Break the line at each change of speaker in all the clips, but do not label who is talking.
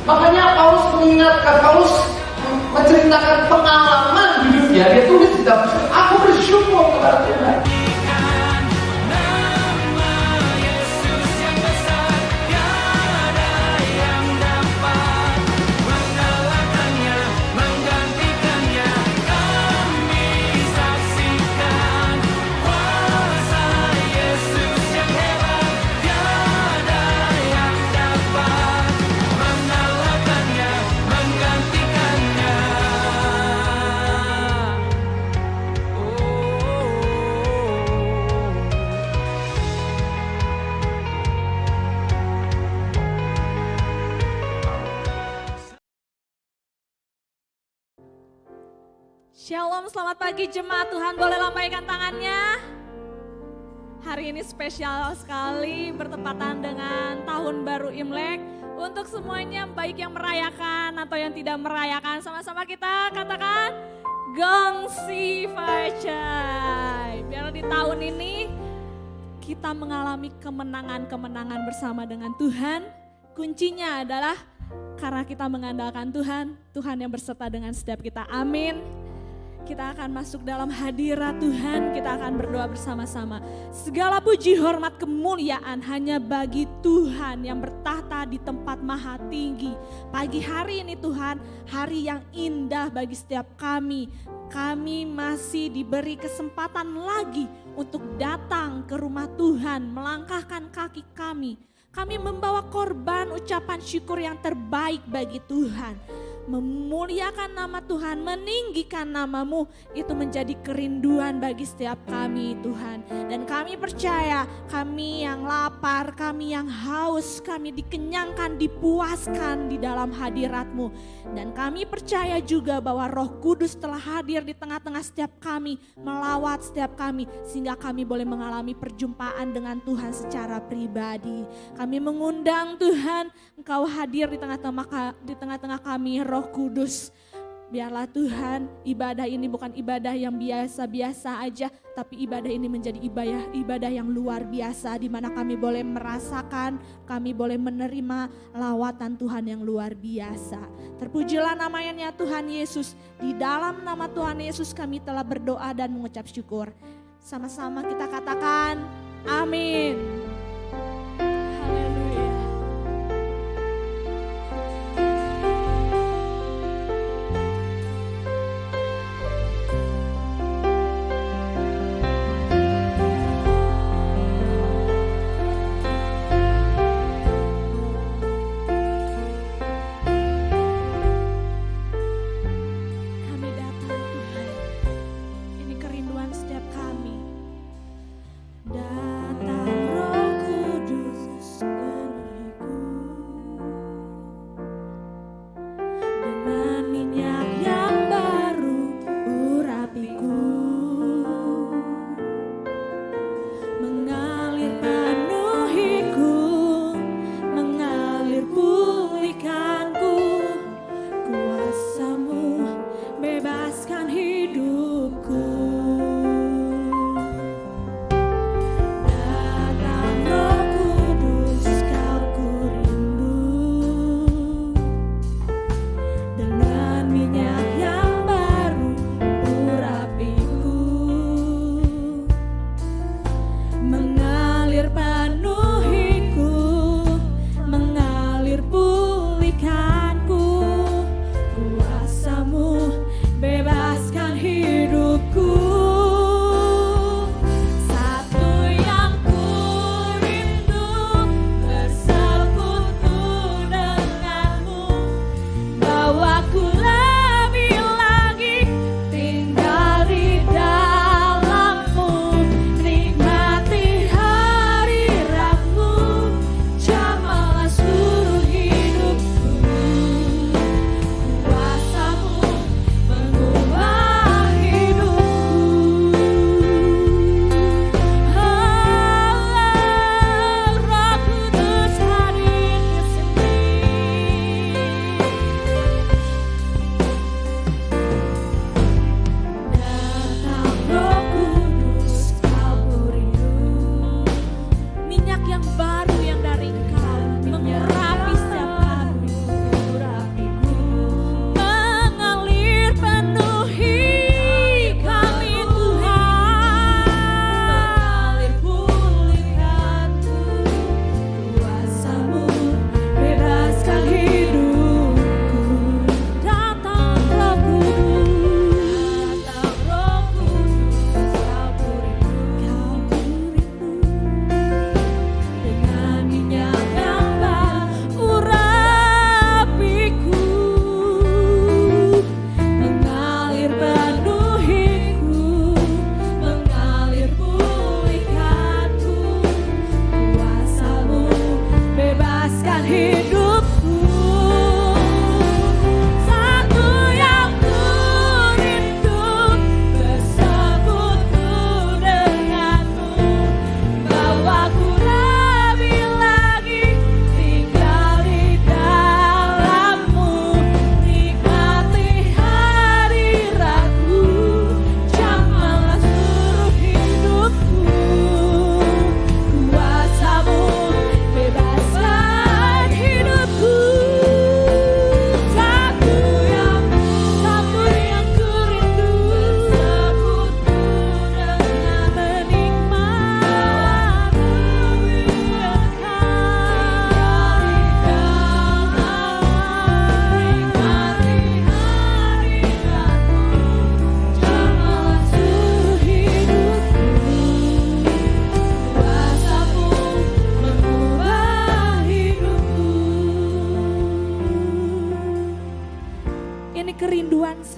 Makanya Paulus mengingatkan, Paulus menceritakan pengalaman hidupnya. Dia tulis di dalam surat, aku bersyukur kepada Tuhan.
Shalom, selamat pagi jemaat Tuhan, boleh lambaikan tangannya. Hari ini spesial sekali bertepatan dengan tahun baru Imlek. Untuk semuanya baik yang merayakan atau yang tidak merayakan, sama-sama kita katakan Gongsi Facai. Biar di tahun ini kita mengalami kemenangan-kemenangan bersama dengan Tuhan. Kuncinya adalah karena kita mengandalkan Tuhan, Tuhan yang berserta dengan setiap kita. Amin. Kita akan masuk dalam hadirat Tuhan, kita akan berdoa bersama-sama. Segala puji, hormat, kemuliaan hanya bagi Tuhan yang bertahta di tempat maha tinggi. Pagi hari ini Tuhan, hari yang indah bagi setiap kami. Kami masih diberi kesempatan lagi untuk datang ke rumah Tuhan, melangkahkan kaki kami. Kami membawa korban ucapan syukur yang terbaik bagi Tuhan. Memuliakan nama Tuhan, meninggikan namamu, itu menjadi kerinduan bagi setiap kami Tuhan. Dan kami percaya, kami yang lapar, kami yang haus, kami dikenyangkan, dipuaskan di dalam hadirat-Mu. Dan kami percaya juga bahwa Roh Kudus telah hadir di tengah-tengah setiap kami, melawat setiap kami, sehingga kami boleh mengalami perjumpaan dengan Tuhan secara pribadi. Kami mengundang Tuhan, Engkau hadir di tengah-tengah kami, Roh Kudus. Biarlah Tuhan, ibadah ini bukan ibadah yang biasa-biasa aja, tapi ibadah ini menjadi ibadah yang luar biasa, di mana kami boleh merasakan, kami boleh menerima lawatan Tuhan yang luar biasa. Terpujilah namanya Tuhan Yesus. Di dalam nama Tuhan Yesus kami telah berdoa dan mengucap syukur. Sama-sama kita katakan amin. Haleluya.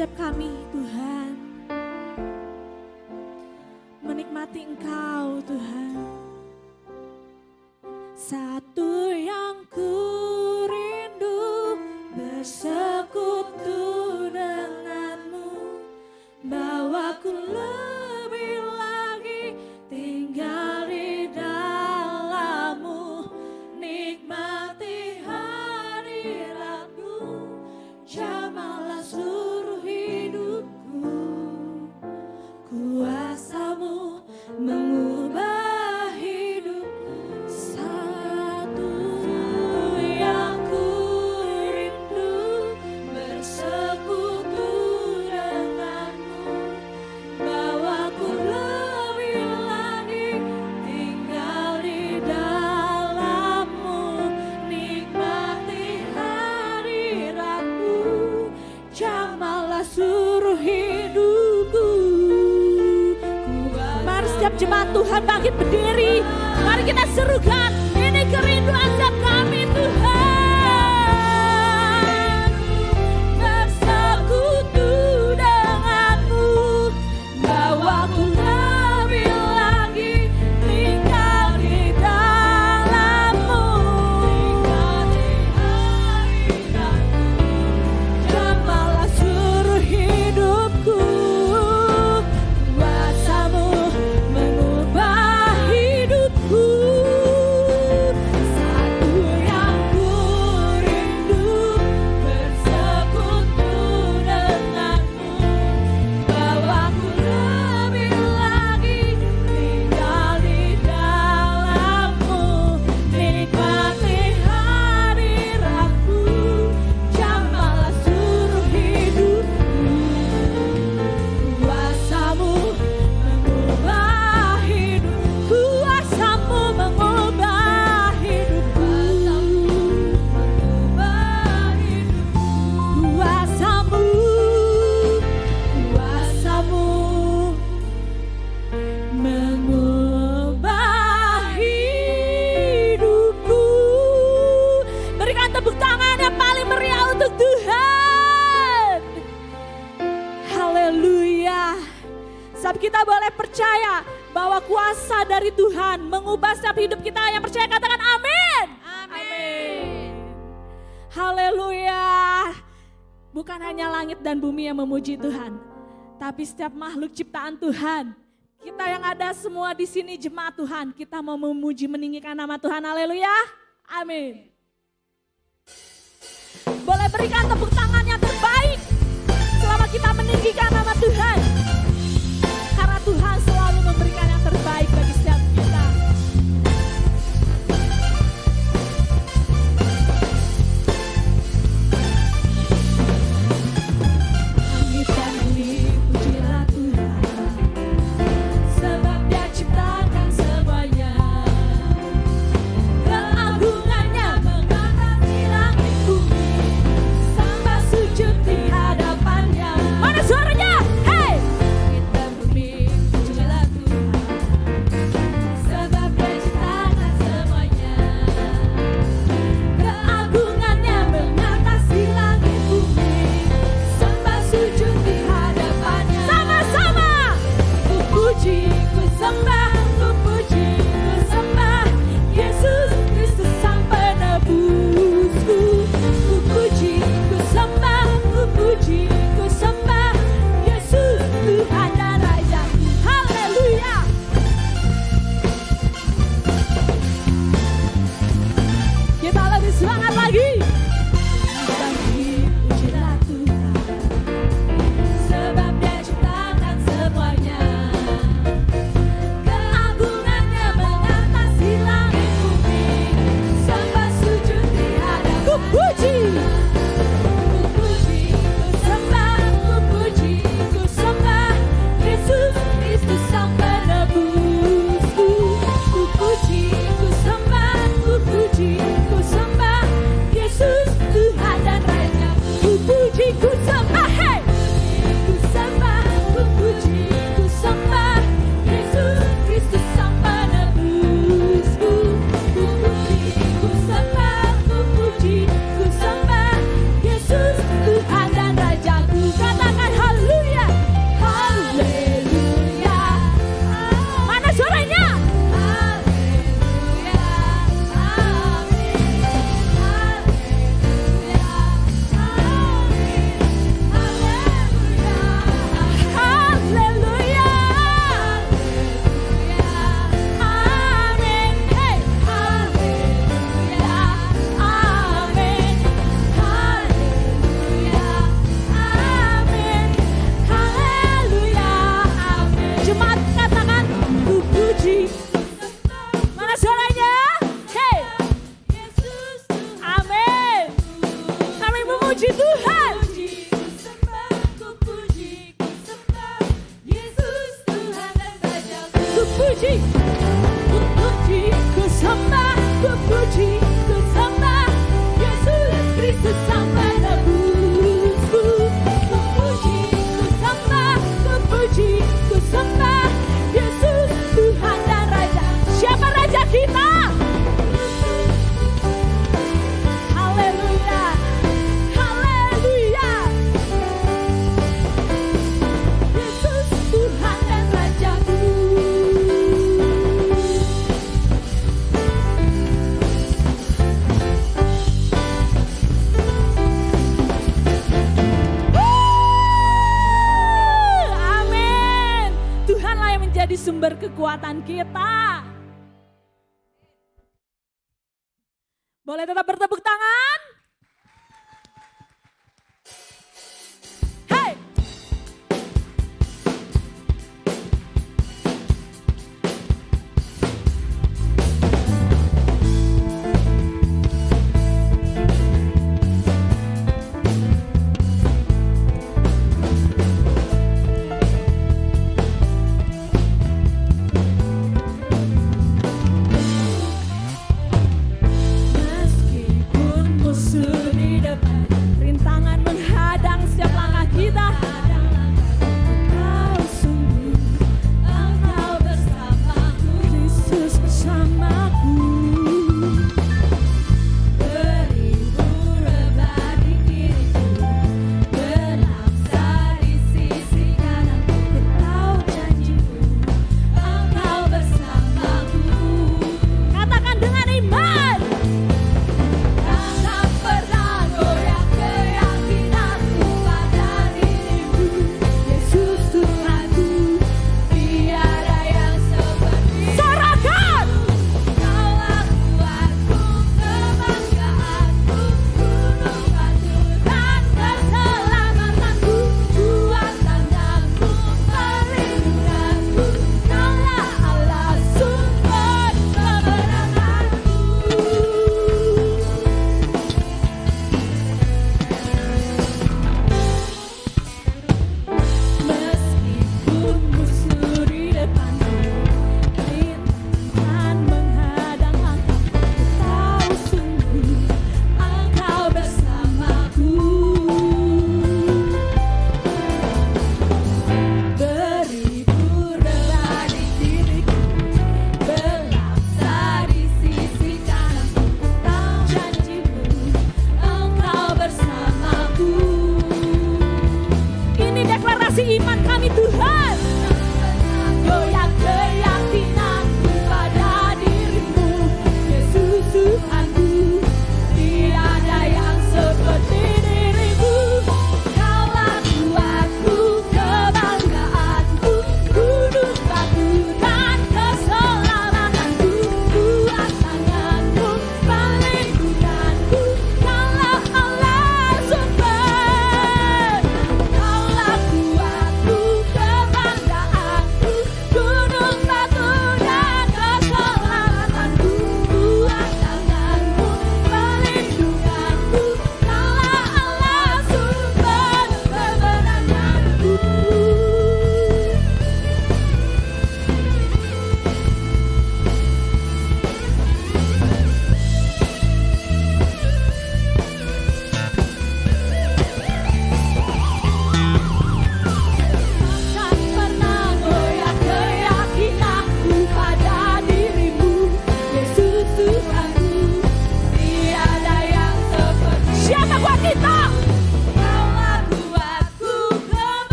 setiap kami Tuhan. Menikmati Engkau Tuhan. Satu yang ku rindu bersekutu denganmu, bawaku lebih lagi tinggal di dalammu, nikmati hadiratmu, jamalah seluruh hidupku, kuasamu mengubah hidup. Satu yang ku rindu bersekutu denganmu, bawaku lebih lagi tinggal di dalammu, nikmati hadiratmu, jamalah seluruh hidupku. Mari setiap jemaat Tuhan bangkit berdiri. Mari kita serukan, ini kerinduan setiap kami Tuhan. Bersekutu denganmu, bawaku lebih lagi tinggal di dalammu, nikmati hadiratmu, jamalah seluruh hidupku, kuasamu mengubah hidupku. Satu yang ku rindu bersekutu denganmu, bawaku lebih lagi tinggal di dalammu, nikmati hadiratmu, jamalah seluruh hidupku, kuasamu mengubah hidup, kuasamu mengubah hidupku, mengubah hidupku, kuasamu, kuasamu mengubah hidupku. Berikan tepuk tangan yang paling meriah untuk Tuhan. Haleluya. Sebab kita boleh percaya bahwa kuasa dari Tuhan mengubah setiap hidup kita. Yang percaya katakan amin. Amin. Haleluya. Bukan hanya langit dan bumi yang memuji Tuhan, tapi setiap makhluk ciptaan Tuhan. Kita yang ada semua di sini jemaat Tuhan, kita mau memuji meninggikan nama Tuhan. Haleluya. Amin. Boleh berikan tepuk tangan yang terbaik selama kita meninggikan nama Tuhan. Karena Tuhan selalu memberikan yang terbaik bagi setiap kita. Langit dan bumi pujilah Tuhan, sebab Dia ciptakan semuanya. Keagungannya mengatasi langit bumi, sembah sujud di hadapannya. Mana suaranya? Hey! keselamatan kita. Boleh tetap bertepuk tangan? Hey!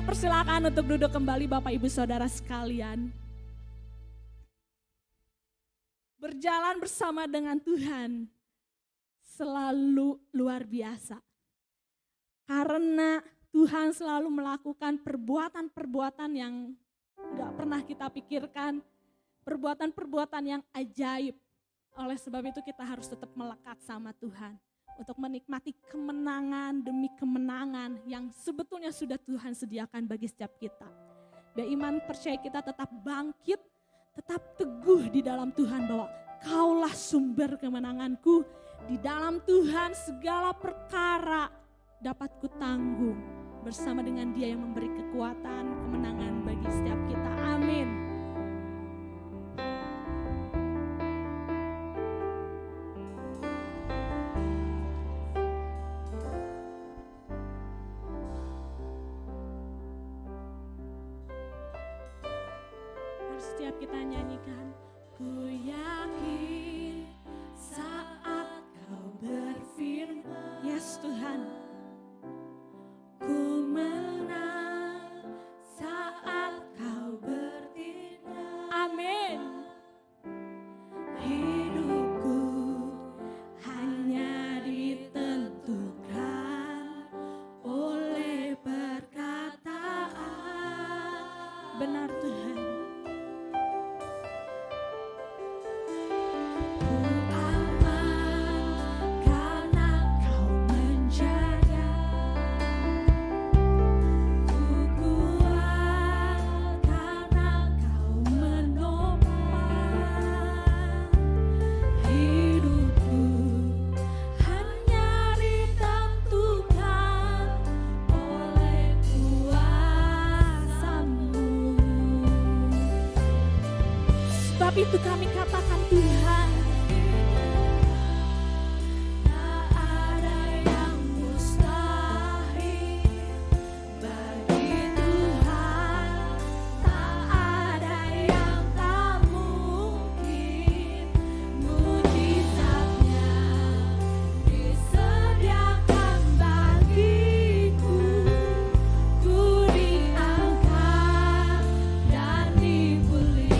persilakan untuk duduk kembali Bapak Ibu Saudara sekalian. Berjalan bersama dengan Tuhan selalu luar biasa. Karena Tuhan selalu melakukan perbuatan-perbuatan yang gak pernah kita pikirkan. Perbuatan-perbuatan yang ajaib. Oleh sebab itu kita harus tetap melekat sama Tuhan. Untuk menikmati kemenangan demi kemenangan yang sebetulnya sudah Tuhan sediakan bagi setiap kita. Biar iman percaya kita tetap bangkit, tetap teguh di dalam Tuhan bahwa Kaulah sumber kemenanganku. Di dalam Tuhan segala perkara dapat kutanggung bersama dengan Dia yang memberi kekuatan, kemenangan bagi setiap kita. Amin. Setiap kita nyanyikan, ku yakin saat kau berfirman, yes Tuhan, ku menang saat kau bertindak. Amin. Hidupku hanya ditentukan oleh perkataan. Benar Tuhan. Sebab itu kami katakan Tuhan, tak ada yang mustahil bagi Tuhan, tak ada yang tak mungkin. Mujizatnya disediakan bagiku, ku diangkat dan dipulihkan.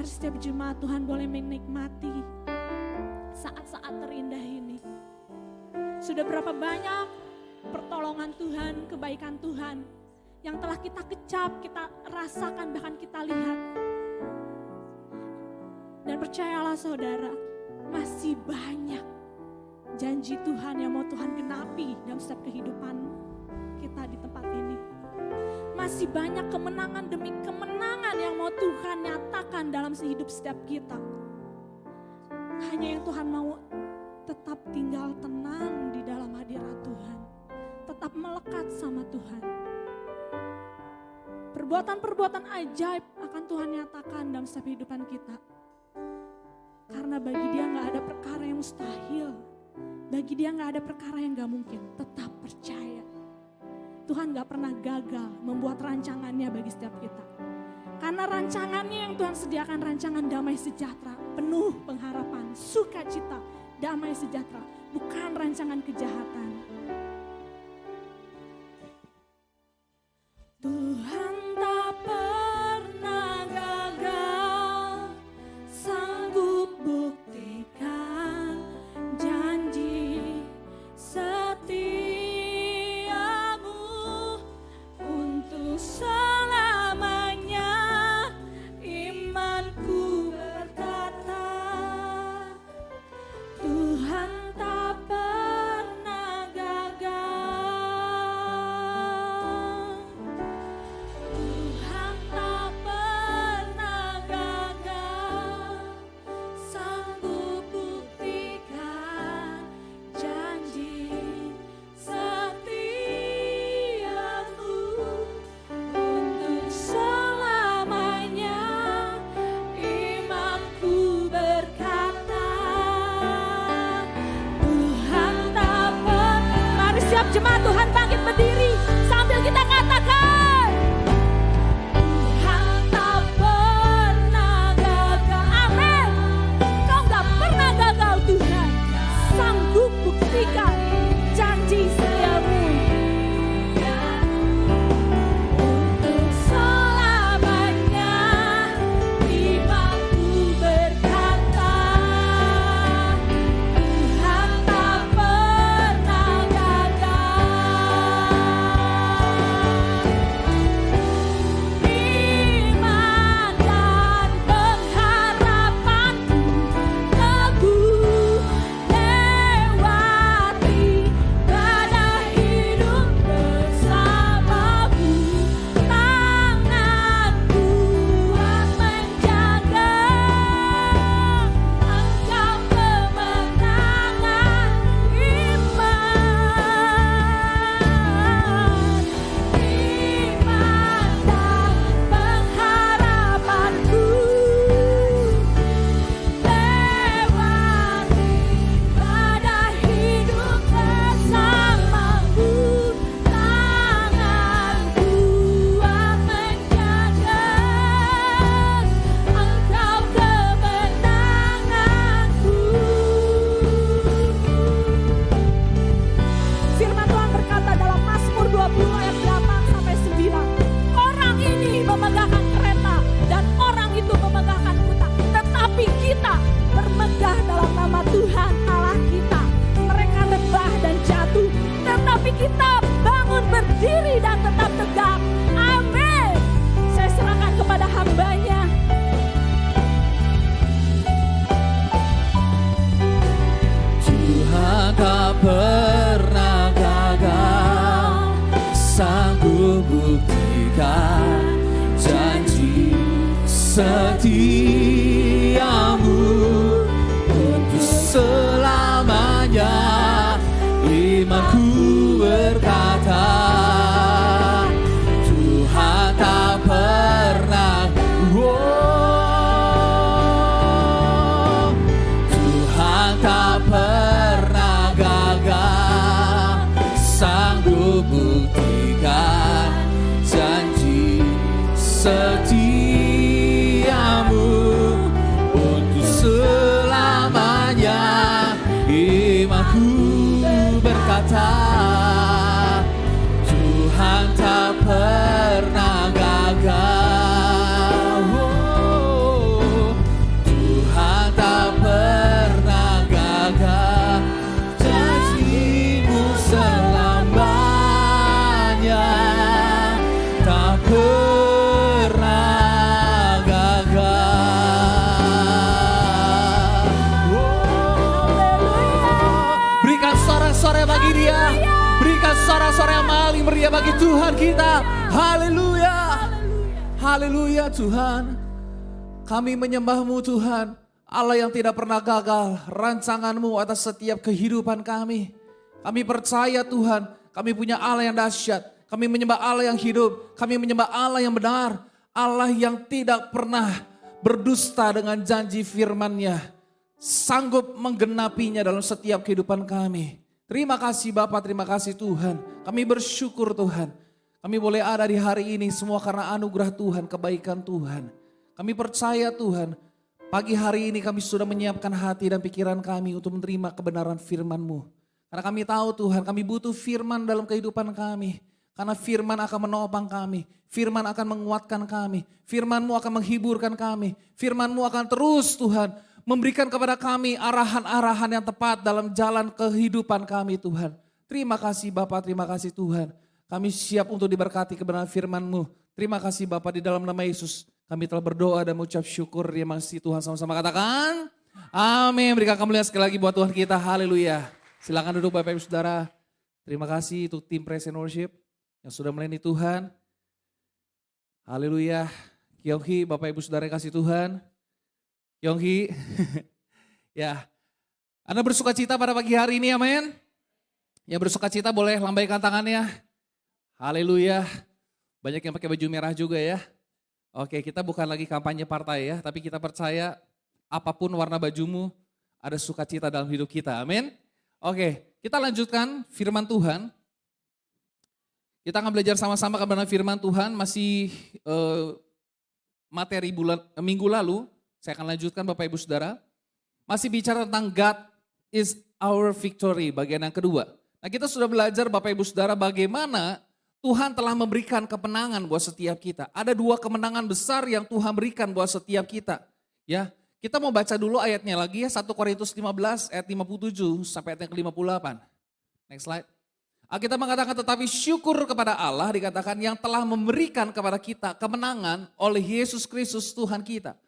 Setiap jemaat Tuhan boleh menikmati saat-saat terindah ini. Sudah berapa banyak pertolongan Tuhan, kebaikan Tuhan yang telah kita kecap, kita rasakan, bahkan kita lihat. Dan percayalah saudara, masih banyak janji Tuhan yang mau Tuhan genapi dalam setiap kehidupan kita di tempat ini. Masih banyak kemenangan demi kemenangan yang mau Tuhan nyatakan dalam hidup setiap kita. Hanya yang Tuhan mau tetap tinggal tenang di dalam hadirat Tuhan. Tetap melekat sama Tuhan. Perbuatan-perbuatan ajaib akan Tuhan nyatakan dalam setiap kehidupan kita. Karena bagi Dia gak ada perkara yang mustahil. Bagi Dia gak ada perkara yang gak mungkin. Tetap percaya. Tuhan gak pernah gagal membuat rancangannya bagi setiap kita. Karena rancangannya yang Tuhan sediakan rancangan damai sejahtera, penuh pengharapan, sukacita, damai sejahtera, bukan rancangan kejahatan. Tuhan tak pernah gagal, sanggup buktikan janji setiamu untuk selamanya. Imanku berkata, Tuhan tak pernah gagal. Tuhan tak pernah gagal, sanggup buktikan janji setiamu untuk selamanya. Imanku berkata, Tuhan tak pernah. Mari siap jemaat Tuhan bangkit berdiri sambil kita katakan, Tuhan tak pernah gagal. Amin. Kau gak pernah gagal Tuhan. Sanggup buktikan janji setiamu untuk selamanya. Imanku berkata, Tuhan tak pernah gagal. Iman dan pengharapanku teguh lewati badai hidup bersamamu. Tanganku kuat menjaga, engkau kemenangan. Iman dan pengharapanku lewati badai hidup bersamamu. Tanganku kuat menjaga, engkau kemenanganku. Firman Tuhan berkata dalam Mazmur 20 ayat 8 sampai 9. Orang ini memegahkan kereta dan orang itu memegahkan kuda, tetapi kita bermegah dalam nama Tuhan Allah kita. Mereka rebah dan jatuh, tetapi kita bangun berdiri dan tetap tegak. Amin. Saya serahkan kepada hambanya.
Tuhan tak pernah gagal, sanggup buktikan janji setiamu untuk selamanya. Imanku berkata, Tuhan tak pernah, Tuhan tak pernah gagal, sanggup buktikan janji setiamu untuk selamanya. Imanku berkata, Tuhan tak pernah gagal. Tuhan tak pernah gagal, janjimu selamanya. Tak pernah gagal. Berikan sorak-sorai bagi Dia. Berikan sorak-sorai yang paling meriah bagi Tuhan kita. Haleluya. Haleluya Tuhan. Kami menyembah-Mu Tuhan, Allah yang tidak pernah gagal, rancangan-Mu atas setiap kehidupan kami. Kami percaya Tuhan, kami punya Allah yang dahsyat. Kami menyembah Allah yang hidup, kami menyembah Allah yang benar. Allah yang tidak pernah berdusta dengan janji firman-Nya. Sanggup menggenapinya dalam setiap kehidupan kami. Terima kasih Bapak, terima kasih Tuhan. Kami bersyukur Tuhan. Kami boleh ada di hari ini semua karena anugerah Tuhan, kebaikan Tuhan. Kami percaya Tuhan, pagi hari ini kami sudah menyiapkan hati dan pikiran kami untuk menerima kebenaran firman-Mu. Karena kami tahu Tuhan, kami butuh firman dalam kehidupan kami. Karena firman akan menopang kami. Firman akan menguatkan kami. Firman-Mu akan menghiburkan kami. Firman-Mu akan terus Tuhan memberikan kepada kami arahan-arahan yang tepat dalam jalan kehidupan kami Tuhan. Terima kasih Bapak, terima kasih Tuhan. Kami siap untuk diberkati kebenaran firman-Mu. Terima kasih Bapak, di dalam nama Yesus kami telah berdoa dan mengucap syukur. Terima kasih Tuhan, sama-sama katakan amin. Berikan kemuliaan sekali lagi buat Tuhan kita, haleluya. Silakan duduk Bapak Ibu Saudara. Terima kasih untuk tim Praise and Worship yang sudah melayani Tuhan. Haleluya. Kyonghi, Bapak Ibu Saudara yang kasih Tuhan. Kyonghi, ya. Anda bersuka cita pada pagi hari ini, amin. Yang bersuka cita boleh lambaikan tangannya. Haleluya. Banyak yang pakai baju merah juga ya. Oke, kita bukan lagi kampanye partai ya, tapi kita percaya apapun warna bajumu, ada sukacita dalam hidup kita, amin. Oke, kita lanjutkan firman Tuhan. Kita akan belajar sama-sama kebenaran firman Tuhan, masih materi minggu lalu, saya akan lanjutkan Bapak Ibu Saudara. Masih bicara tentang God is our victory, bagian yang kedua. Nah, kita sudah belajar Bapak Ibu Saudara bagaimana Tuhan telah memberikan kemenangan buat setiap kita. Ada 2 kemenangan besar yang Tuhan berikan buat setiap kita. Ya, kita mau baca dulu ayatnya lagi ya, 1 Korintus 15 ayat 57 sampai ayat yang ke-58. Next slide. Kita mengatakan tetapi syukur kepada Allah dikatakan yang telah memberikan kepada kita kemenangan oleh Yesus Kristus Tuhan kita.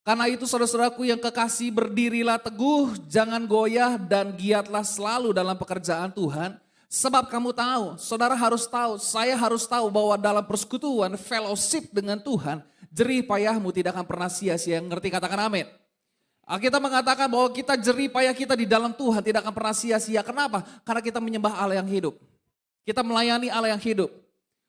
Karena itu saudara-saudaraku yang kekasih, berdirilah teguh, jangan goyah dan giatlah selalu dalam pekerjaan Tuhan. Sebab kamu tahu, saudara harus tahu, saya harus tahu bahwa dalam persekutuan, fellowship dengan Tuhan, jerih payahmu tidak akan pernah sia-sia. Ngerti, katakan amin. Kita mengatakan bahwa kita jerih payah kita di dalam Tuhan tidak akan pernah sia-sia. Kenapa? Karena kita menyembah Allah yang hidup. Kita melayani Allah yang hidup.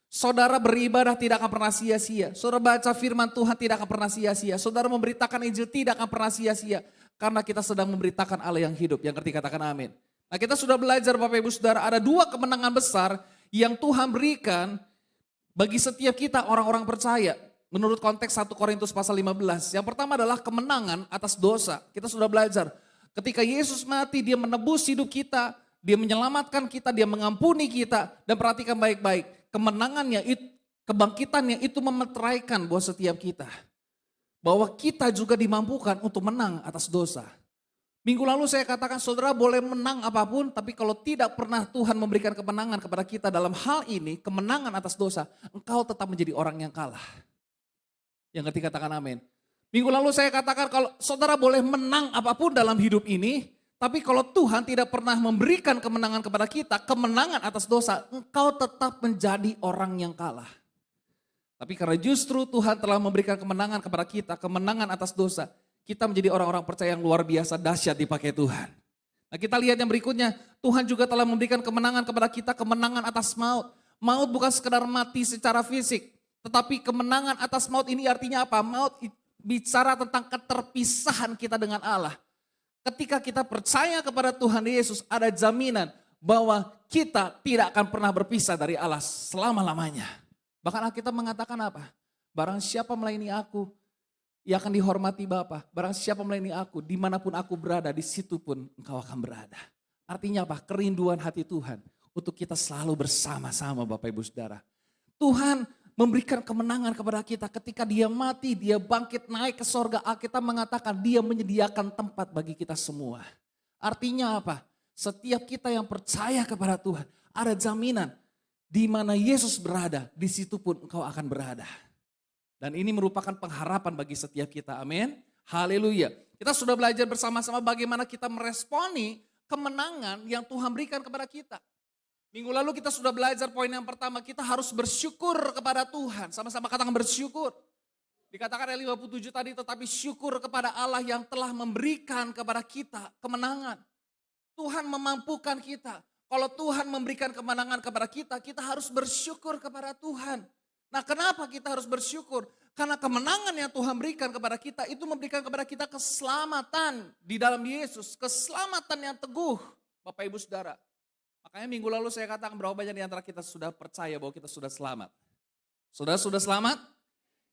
Saudara beribadah tidak akan pernah sia-sia. Saudara baca firman Tuhan tidak akan pernah sia-sia. Saudara memberitakan Injil tidak akan pernah sia-sia. Karena kita sedang memberitakan Allah yang hidup. Yang ngerti, katakan amin. Nah, kita sudah belajar Bapak Ibu Saudara, ada 2 kemenangan besar yang Tuhan berikan bagi setiap kita orang-orang percaya. Menurut konteks 1 Korintus pasal 15. Yang pertama adalah kemenangan atas dosa. Kita sudah belajar. Ketika Yesus mati, dia menebus hidup kita, dia menyelamatkan kita, dia mengampuni kita. Dan perhatikan baik-baik, kemenangannya, kebangkitannya itu memeteraikan buat setiap kita. Bahwa kita juga dimampukan untuk menang atas dosa. Minggu lalu saya katakan saudara boleh menang apapun, tapi kalau tidak pernah Tuhan memberikan kemenangan kepada kita dalam hal ini, kemenangan atas dosa, engkau tetap menjadi orang yang kalah. Yang ngerti katakan amin. Minggu lalu saya katakan kalau saudara boleh menang apapun dalam hidup ini, tapi kalau Tuhan tidak pernah memberikan kemenangan kepada kita, kemenangan atas dosa, engkau tetap menjadi orang yang kalah. Tapi karena justru Tuhan telah memberikan kemenangan kepada kita, kemenangan atas dosa, kita menjadi orang-orang percaya yang luar biasa dahsyat dipakai Tuhan. Nah, kita lihat yang berikutnya, Tuhan juga telah memberikan kemenangan kepada kita, kemenangan atas maut. Maut bukan sekedar mati secara fisik, tetapi kemenangan atas maut ini artinya apa? Maut bicara tentang keterpisahan kita dengan Allah. Ketika kita percaya kepada Tuhan Yesus, ada jaminan bahwa kita tidak akan pernah berpisah dari Allah selama-lamanya. Bahkan Alkitab mengatakan apa? Barang siapa melayani aku, ia akan dihormati Bapa. Barang siapa melayani aku, dimanapun aku berada, di situ pun engkau akan berada. Artinya apa? Kerinduan hati Tuhan untuk kita selalu bersama-sama Bapak Ibu Saudara. Tuhan memberikan kemenangan kepada kita ketika dia mati, dia bangkit naik ke sorga. Alkitab mengatakan dia menyediakan tempat bagi kita semua. Artinya apa? Setiap kita yang percaya kepada Tuhan, ada jaminan di mana Yesus berada, di situ pun engkau akan berada. Dan ini merupakan pengharapan bagi setiap kita, amin. Haleluya. Kita sudah belajar bersama-sama bagaimana kita meresponi kemenangan yang Tuhan berikan kepada kita. Minggu lalu kita sudah belajar poin yang pertama, kita harus bersyukur kepada Tuhan. Sama-sama katakan bersyukur. Dikatakan ayat 57 tadi, tetapi syukur kepada Allah yang telah memberikan kepada kita kemenangan. Tuhan memampukan kita. Kalau Tuhan memberikan kemenangan kepada kita, kita harus bersyukur kepada Tuhan. Nah, kenapa kita harus bersyukur? Karena kemenangan yang Tuhan berikan kepada kita itu memberikan kepada kita keselamatan di dalam Yesus. Keselamatan yang teguh, Bapak Ibu Saudara. Makanya minggu lalu saya katakan berapa banyak di antara kita sudah percaya bahwa kita sudah selamat. Saudara sudah selamat?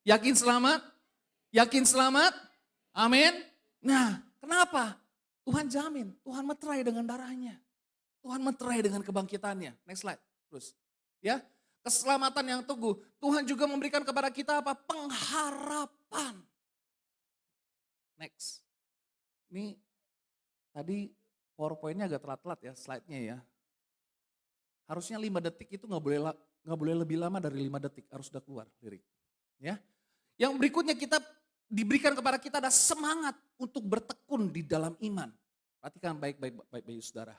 Yakin selamat? Yakin selamat? Amin. Nah, kenapa? Tuhan jamin, Tuhan meterai dengan darahnya. Tuhan meterai dengan kebangkitannya. Next slide, terus. Ya, keselamatan yang teguh. Tuhan juga memberikan kepada kita apa? Pengharapan. Next. Ini tadi PowerPoint-nya agak telat-telat ya slide-nya ya. Harusnya 5 detik itu nggak boleh lebih lama dari 5 detik, harus sudah keluar lirik. Ya. Yang berikutnya kita diberikan kepada kita ada semangat untuk bertekun di dalam iman. Perhatikan baik-baik saudara.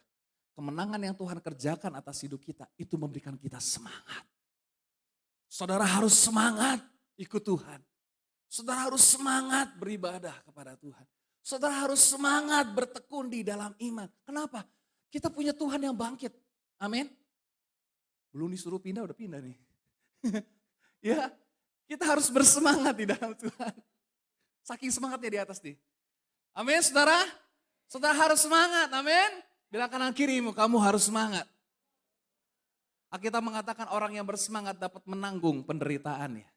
Kemenangan yang Tuhan kerjakan atas hidup kita itu memberikan kita semangat. Saudara harus semangat ikut Tuhan. Saudara harus semangat beribadah kepada Tuhan. Saudara harus semangat bertekun di dalam iman. Kenapa? Kita punya Tuhan yang bangkit. Amin. Belum disuruh pindah, udah pindah nih. Ya, kita harus bersemangat di dalam Tuhan. Saking semangatnya di atas nih. Amin, saudara. Saudara harus semangat, amin. Bilang kanan kirimu, kamu harus semangat. Alkitab mengatakan orang yang bersemangat dapat menanggung penderitaannya.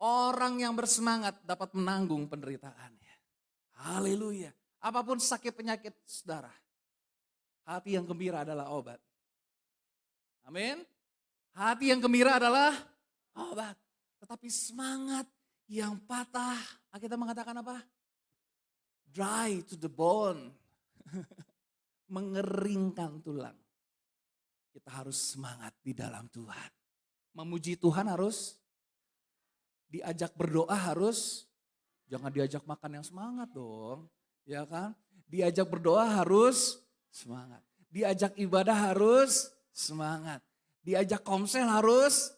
Orang yang bersemangat dapat menanggung penderitaannya. Haleluya. Apapun sakit penyakit saudara, hati yang gembira adalah obat. Amin. Hati yang gembira adalah obat. Tetapi semangat yang patah, kita mengatakan apa? Dry to the bone. Mengeringkan tulang. Kita harus semangat di dalam Tuhan. Memuji Tuhan harus, diajak berdoa harus, jangan diajak makan yang semangat dong. Ya kan? Diajak berdoa harus semangat. Diajak ibadah harus semangat. Diajak komsel harus.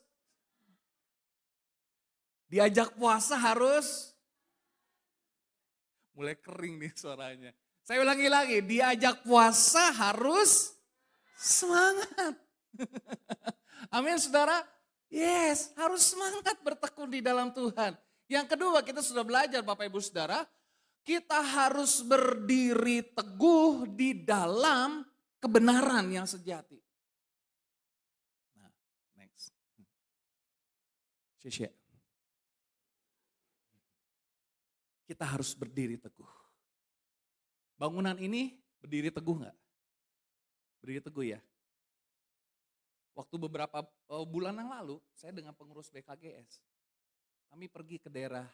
Diajak puasa harus. Mulai kering nih suaranya. Saya ulangi lagi, diajak puasa harus semangat. Amin saudara. Yes, harus semangat bertekun di dalam Tuhan. Yang kedua kita sudah belajar Bapak Ibu Saudara. Kita harus berdiri teguh di dalam kebenaran yang sejati. Nah, next. Share. Kita harus berdiri teguh. Bangunan ini berdiri teguh nggak? Berdiri teguh ya. Waktu beberapa bulan yang lalu, saya dengan pengurus BKGS, kami pergi ke daerah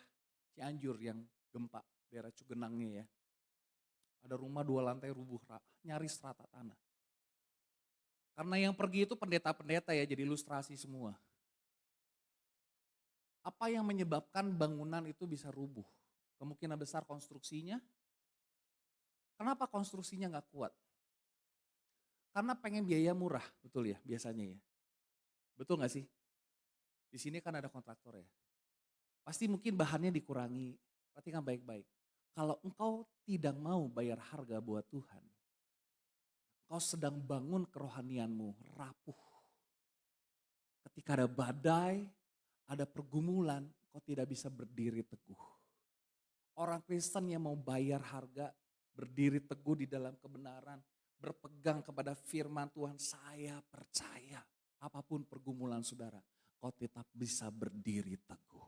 Cianjur yang gempa, daerah Cugenangnya ya. Ada rumah 2 lantai rubuh, nyaris rata tanah. Karena yang pergi itu pendeta-pendeta ya, jadi ilustrasi semua. Apa yang menyebabkan bangunan itu bisa rubuh? Kemungkinan besar konstruksinya. Kenapa konstruksinya nggak kuat? Karena pengen biaya murah, betul ya biasanya ya. Betul nggak sih? Di sini kan ada kontraktor ya. Pasti mungkin bahannya dikurangi. Perhatikan baik-baik. Kalau engkau tidak mau bayar harga buat Tuhan, engkau sedang bangun kerohanianmu rapuh. Ketika ada badai, ada pergumulan, engkau tidak bisa berdiri teguh. Orang Kristen yang mau bayar harga, berdiri teguh di dalam kebenaran, berpegang kepada firman Tuhan, saya percaya apapun pergumulan saudara, kau tetap bisa berdiri teguh.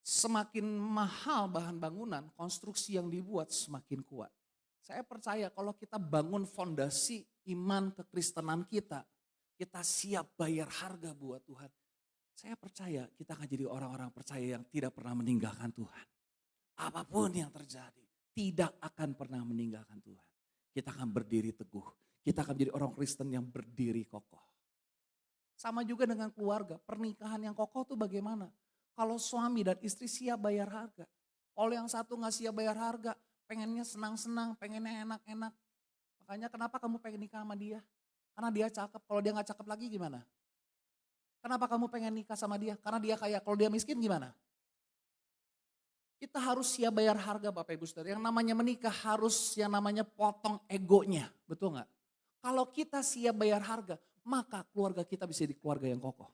Semakin mahal bahan bangunan, konstruksi yang dibuat semakin kuat. Saya percaya kalau kita bangun fondasi iman kekristenan kita siap bayar harga buat Tuhan. Saya percaya kita akan jadi orang-orang percaya yang tidak pernah meninggalkan Tuhan. Apapun yang terjadi, tidak akan pernah meninggalkan Tuhan. Kita akan berdiri teguh. Kita akan menjadi orang Kristen yang berdiri kokoh. Sama juga dengan keluarga, pernikahan yang kokoh itu bagaimana? Kalau suami dan istri siap bayar harga. Kalau yang satu gak siap bayar harga, pengennya senang-senang, pengennya enak-enak. Makanya kenapa kamu pengen nikah sama dia? Karena dia cakep, kalau dia gak cakep lagi gimana? Kenapa kamu pengen nikah sama dia? Karena dia kaya, kalau dia miskin gimana? Kita harus siap bayar harga Bapak Ibu Saudara. Yang namanya menikah harus yang namanya potong egonya. Betul gak? Kalau kita siap bayar harga, maka keluarga kita bisa jadi keluarga yang kokoh.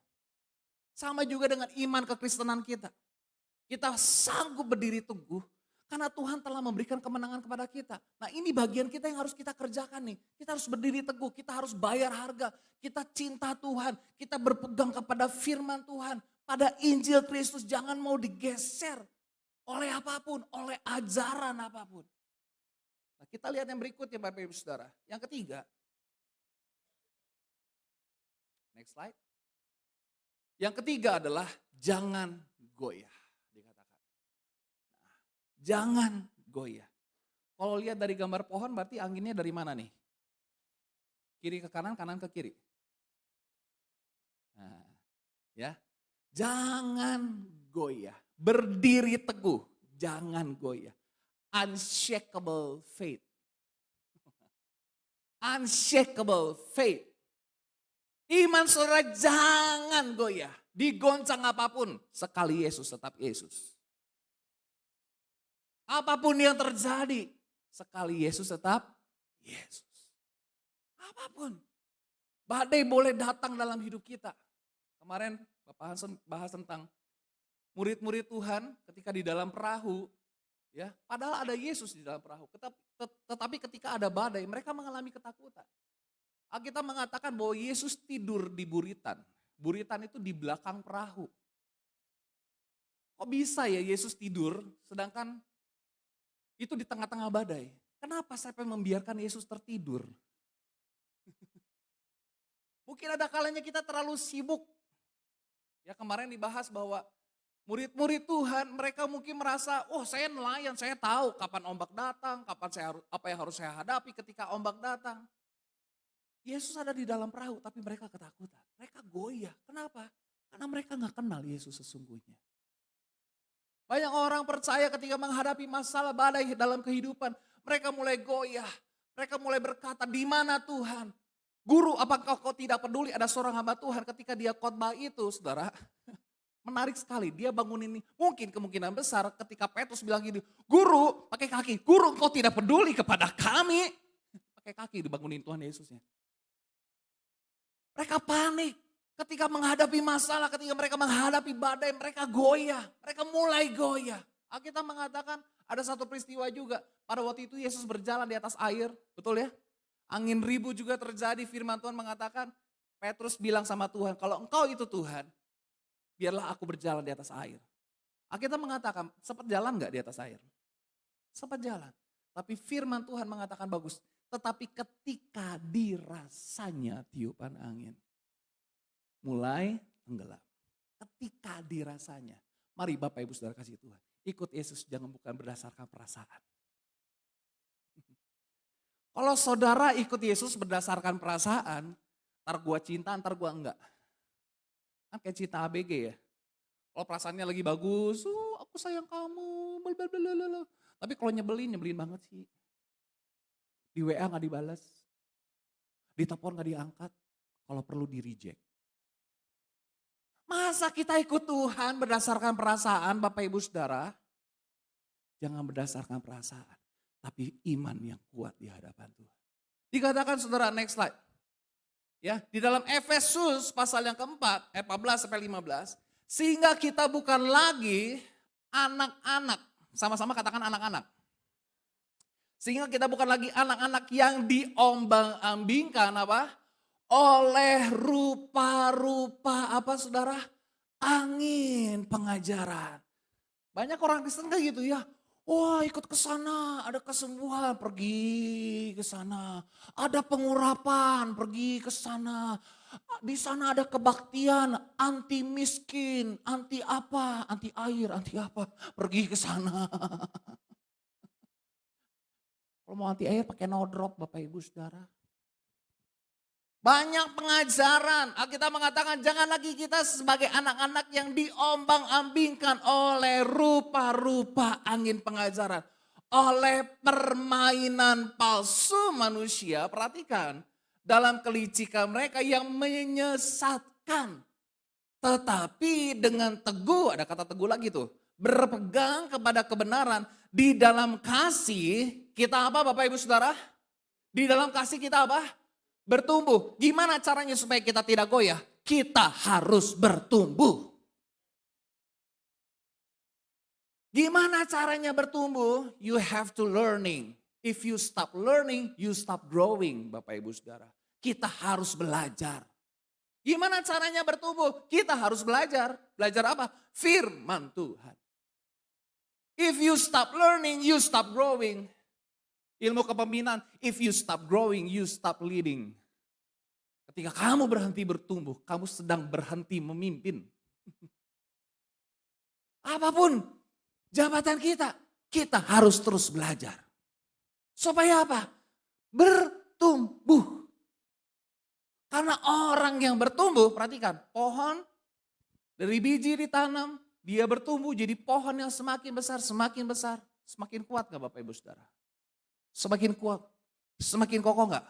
Sama juga dengan iman kekristenan kita. Kita sanggup berdiri teguh karena Tuhan telah memberikan kemenangan kepada kita. Nah ini bagian kita yang harus kita kerjakan nih. Kita harus berdiri teguh, kita harus bayar harga. Kita cinta Tuhan, kita berpegang kepada firman Tuhan. Pada Injil Kristus jangan mau digeser oleh apapun, oleh ajaran apapun. Nah, kita lihat yang berikutnya Bapak Ibu Saudara. Yang ketiga, Next slide. Yang ketiga adalah jangan goyah. Dikatakan. Nah, jangan goyah. Kalau lihat dari gambar pohon berarti anginnya dari mana nih? Kiri ke kanan, kanan ke kiri. Nah, ya. Jangan goyah. Berdiri teguh. Jangan goyah. Unshakable faith. Unshakable faith. Iman saudara jangan goyah. Digoncang apapun. Sekali Yesus tetap Yesus. Apapun yang terjadi. Sekali Yesus tetap Yesus. Apapun. Badai boleh datang dalam hidup kita. Kemarin Bapak Hansen bahas tentang murid-murid Tuhan ketika di dalam perahu. Ya, padahal ada Yesus di dalam perahu. Tetapi ketika ada badai mereka mengalami ketakutan. Alkitab mengatakan bahwa Yesus tidur di buritan. Buritan itu di belakang perahu. Kok bisa ya Yesus tidur sedangkan itu di tengah-tengah badai? Kenapa sampai membiarkan Yesus tertidur? Mungkin ada kalanya kita terlalu sibuk. Ya kemarin dibahas bahwa murid-murid Tuhan mereka mungkin merasa, oh saya nelayan, saya tahu kapan ombak datang, apa yang harus saya hadapi ketika ombak datang. Yesus ada di dalam perahu tapi mereka ketakutan. Mereka goyah. Kenapa? Karena mereka gak kenal Yesus sesungguhnya. Banyak orang percaya ketika menghadapi masalah badai dalam kehidupan. Mereka mulai goyah. Mereka mulai berkata, di mana Tuhan? Guru, apakah kau tidak peduli? Ada seorang hamba Tuhan ketika dia khotbah itu, saudara. Menarik sekali, dia bangun ini. Mungkin kemungkinan besar ketika Petrus bilang gini, guru pakai kaki. Guru kau tidak peduli kepada kami. Pakai kaki dibangunin Tuhan Yesusnya. Mereka panik ketika menghadapi masalah, ketika mereka menghadapi badai, mereka goyah. Mereka mulai goyah. Alkitab mengatakan ada satu peristiwa juga. Pada waktu itu Yesus berjalan di atas air, betul ya? Angin ribut juga terjadi, firman Tuhan mengatakan, Petrus bilang sama Tuhan, kalau engkau itu Tuhan, biarlah aku berjalan di atas air. Alkitab mengatakan, sempat jalan gak di atas air? Sempat jalan. Tapi firman Tuhan mengatakan bagus. Tetapi ketika dirasanya tiupan angin, mulai tenggelam. Ketika dirasanya. Mari Bapak Ibu Saudara kasih Tuhan. Ikut Yesus jangan bukan berdasarkan perasaan. Kalau saudara ikut Yesus berdasarkan perasaan, ntar gua cinta, ntar gua enggak. Kan kayak cinta ABG ya. Kalau perasaannya lagi bagus, aku sayang kamu, blablabla. Tapi kalau nyebelin banget sih. Di WA gak dibalas, di telepon gak diangkat, kalau perlu di reject. Masa kita ikut Tuhan berdasarkan perasaan Bapak Ibu Saudara? Jangan berdasarkan perasaan, tapi iman yang kuat di hadapan Tuhan. Dikatakan saudara, next slide. Ya, di dalam Efesus pasal yang keempat, 14 sampai 15, sehingga kita bukan lagi anak-anak, sama-sama katakan anak-anak. Sehingga kita bukan lagi anak-anak yang diombang-ambingkan apa? Oleh rupa-rupa apa saudara? Angin pengajaran. Banyak orang Kristen kayak gitu ya. Wah ikut ke sana, ada kesembuhan, pergi ke sana. Ada pengurapan, pergi ke sana. Di sana ada kebaktian, anti miskin, anti apa, anti air, anti apa. Pergi ke sana. Kalau mau anti air pakai no drop Bapak Ibu Saudara. Banyak pengajaran. Alkitab mengatakan jangan lagi kita sebagai anak-anak yang diombang-ambingkan oleh rupa-rupa angin pengajaran. Oleh permainan palsu manusia. Perhatikan. Dalam kelicikan mereka yang menyesatkan. Tetapi dengan teguh, ada kata teguh lagi tuh. Berpegang kepada kebenaran. Di dalam kasih kita apa Bapak Ibu Saudara? Di dalam kasih kita apa? Bertumbuh. Gimana caranya supaya kita tidak goyah? Kita harus bertumbuh. Gimana caranya bertumbuh? You have to learning. If you stop learning, you stop growing Bapak Ibu Saudara. Kita harus belajar. Gimana caranya bertumbuh? Kita harus belajar. Belajar apa? Firman Tuhan. If you stop learning, you stop growing. Ilmu kepemimpinan, if you stop growing, you stop leading. Ketika kamu berhenti bertumbuh, kamu sedang berhenti memimpin. Apapun jabatan kita harus terus belajar. Supaya apa? Bertumbuh. Karena orang yang bertumbuh, perhatikan, pohon dari biji ditanam, dia bertumbuh jadi pohon yang semakin besar. Semakin kuat gak Bapak Ibu Saudara? Semakin kuat, semakin kokoh gak?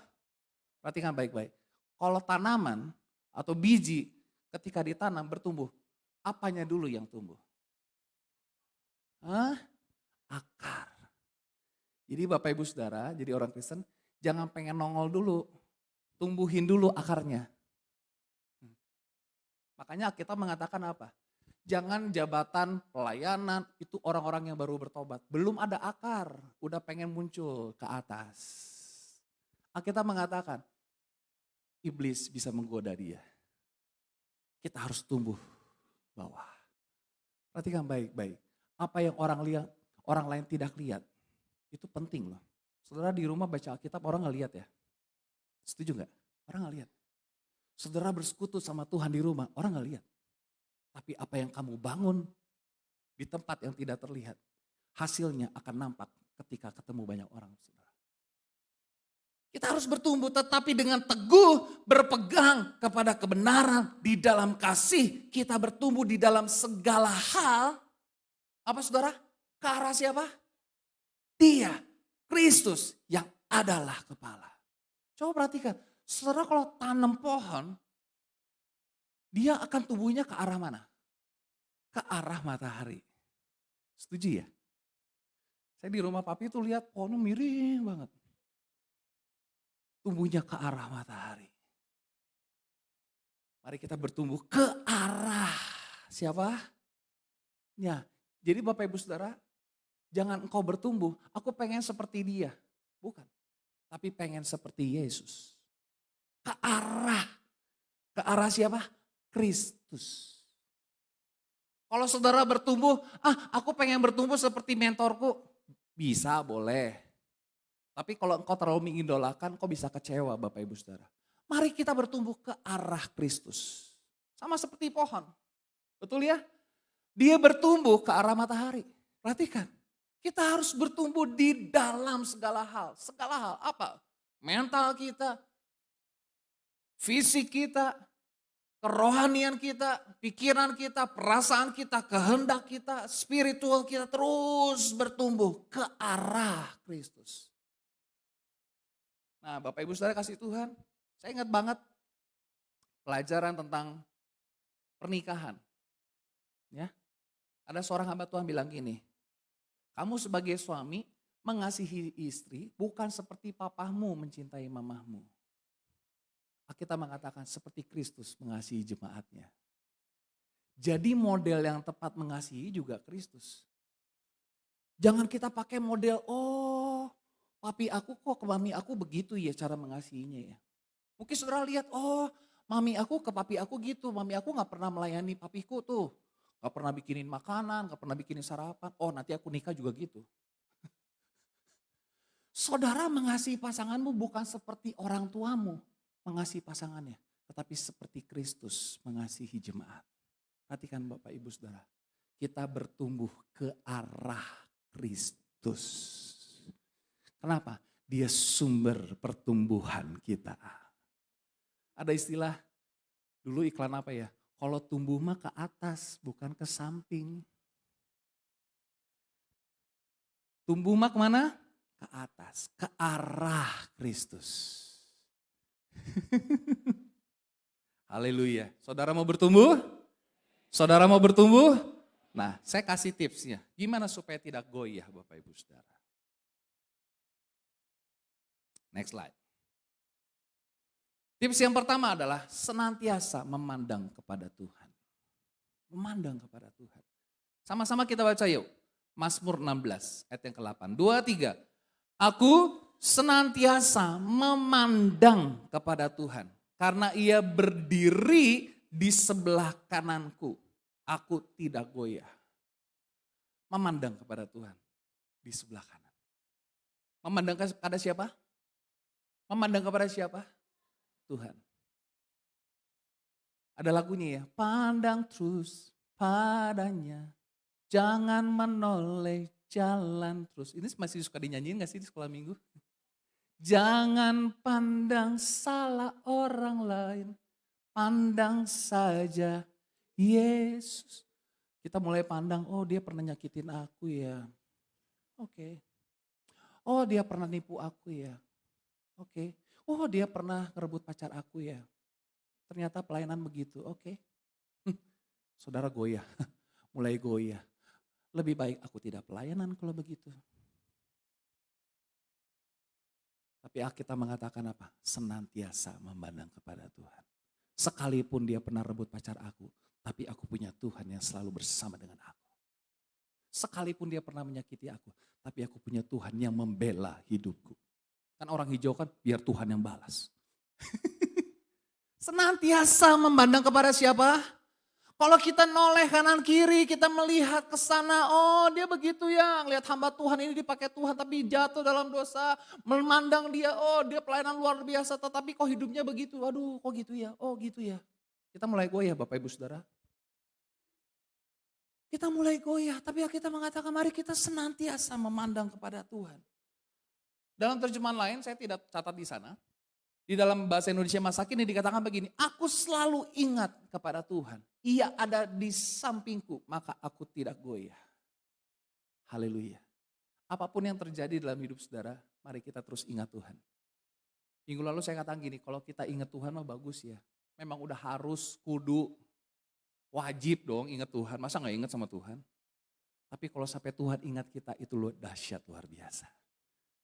Perhatikan baik-baik. Kalau tanaman atau biji ketika ditanam bertumbuh, apanya dulu yang tumbuh? Akar. Jadi Bapak Ibu Saudara, jadi orang Kristen, jangan pengen nongol dulu. Tumbuhin dulu akarnya. Makanya kita mengatakan apa? Jangan jabatan pelayanan itu orang-orang yang baru bertobat. Belum ada akar, udah pengen muncul ke atas. Kita mengatakan, iblis bisa menggoda dia. Kita harus tumbuh bawah. Perhatikan baik-baik. Apa yang orang lihat, orang lain tidak lihat. Itu penting loh. Saudara di rumah baca Alkitab orang gak lihat ya? Setuju gak? Orang gak lihat. Saudara bersekutu sama Tuhan di rumah, orang gak lihat. Tapi apa yang kamu bangun di tempat yang tidak terlihat, hasilnya akan nampak ketika ketemu banyak orang. Saudara. Kita harus bertumbuh tetapi dengan teguh berpegang kepada kebenaran di dalam kasih. Kita bertumbuh di dalam segala hal. Apa saudara? Ke arah siapa? Dia, Kristus yang adalah kepala. Coba perhatikan, saudara kalau tanam pohon, dia akan tumbuhnya ke arah mana? Ke arah matahari. Setuju ya? Saya di rumah papi tuh lihat pohonnya miring banget. Tumbuhnya ke arah matahari. Mari kita bertumbuh ke arah siapa? Ya, jadi Bapak Ibu Saudara, jangan engkau bertumbuh, aku pengen seperti dia. Bukan, tapi pengen seperti Yesus. Ke arah siapa? Kristus. Kalau saudara bertumbuh, aku pengen bertumbuh seperti mentorku. Bisa, boleh. Tapi kalau engkau terlalu mengidolakan, kau bisa kecewa Bapak Ibu Saudara. Mari kita bertumbuh ke arah Kristus. Sama seperti pohon. Betul ya? Dia bertumbuh ke arah matahari. Perhatikan, kita harus bertumbuh di dalam segala hal. Segala hal apa? Mental kita, fisik kita, kerohanian kita, pikiran kita, perasaan kita, kehendak kita, spiritual kita terus bertumbuh ke arah Kristus. Nah Bapak Ibu Saudara kasih Tuhan, saya ingat banget pelajaran tentang pernikahan. Ya, ada seorang hamba Tuhan bilang gini, kamu sebagai suami mengasihi istri bukan seperti papamu mencintai mamahmu. Kita mengatakan seperti Kristus mengasihi jemaatnya. Jadi model yang tepat mengasihi juga Kristus. Jangan kita pakai model, papi aku kok ke mami aku begitu ya cara mengasihinya ya. Mungkin saudara lihat, mami aku ke papi aku gitu, mami aku gak pernah melayani papiku tuh. Gak pernah bikinin makanan, gak pernah bikinin sarapan, nanti aku nikah juga gitu. Saudara mengasihi pasanganmu bukan seperti orang tuamu mengasihi pasangannya, tetapi seperti Kristus mengasihi jemaat. Perhatikan Bapak Ibu Saudara, kita bertumbuh ke arah Kristus. Kenapa? Dia sumber pertumbuhan kita. Ada istilah, dulu iklan apa ya? Kalau tumbuh mah ke atas, bukan ke samping. Tumbuh mah kemana? Ke atas, ke arah Kristus. Haleluya. Saudara mau bertumbuh? Saudara mau bertumbuh? Nah, saya kasih tipsnya. Gimana supaya tidak goyah Bapak Ibu Saudara? Next slide. Tips yang pertama adalah senantiasa memandang kepada Tuhan. Memandang kepada Tuhan. Sama-sama kita baca yuk. Mazmur 16 ayat yang ke-8. 2, 3. Aku senantiasa memandang kepada Tuhan. Karena ia berdiri di sebelah kananku. Aku tidak goyah. Memandang kepada Tuhan di sebelah kanan. Memandang kepada siapa? Memandang kepada siapa? Tuhan. Ada lagunya ya, pandang terus padanya, jangan menoleh jalan terus. Ini masih suka dinyanyiin gak sih di sekolah minggu? Jangan pandang salah orang lain, pandang saja Yesus. Kita mulai pandang, oh dia pernah nyakitin aku ya. Oke. Oh dia pernah nipu aku ya. Oke. Oh dia pernah ngerebut pacar aku ya. Ternyata pelayanan begitu, oke. Saudara goyah, mulai goyah. Lebih baik aku tidak pelayanan kalau begitu. Tapi kita mengatakan apa? Senantiasa memandang kepada Tuhan. Sekalipun dia pernah rebut pacar aku, tapi aku punya Tuhan yang selalu bersama dengan aku. Sekalipun dia pernah menyakiti aku, tapi aku punya Tuhan yang membela hidupku. Kan orang hijau kan biar Tuhan yang balas. Senantiasa memandang kepada siapa? Kalau kita noleh kanan kiri, kita melihat ke sana, oh dia begitu ya, lihat hamba Tuhan ini dipakai Tuhan tapi jatuh dalam dosa, memandang dia, oh dia pelayanan luar biasa tetapi kok hidupnya begitu, aduh kok gitu ya, oh gitu ya. Kita mulai goyah Bapak Ibu Saudara. Kita mulai goyah, tapi kita mengatakan mari kita senantiasa memandang kepada Tuhan. Dalam terjemahan lain, saya tidak catat di sana. Di dalam bahasa Indonesia masa kini dikatakan begini, aku selalu ingat kepada Tuhan. Ia ada di sampingku, maka aku tidak goyah. Haleluya. Apapun yang terjadi dalam hidup saudara, mari kita terus ingat Tuhan. Minggu lalu saya katakan gini, kalau kita ingat Tuhan mah bagus ya. Memang udah harus, kudu, wajib dong ingat Tuhan. Masa gak ingat sama Tuhan? Tapi kalau sampai Tuhan ingat kita itu dahsyat luar biasa.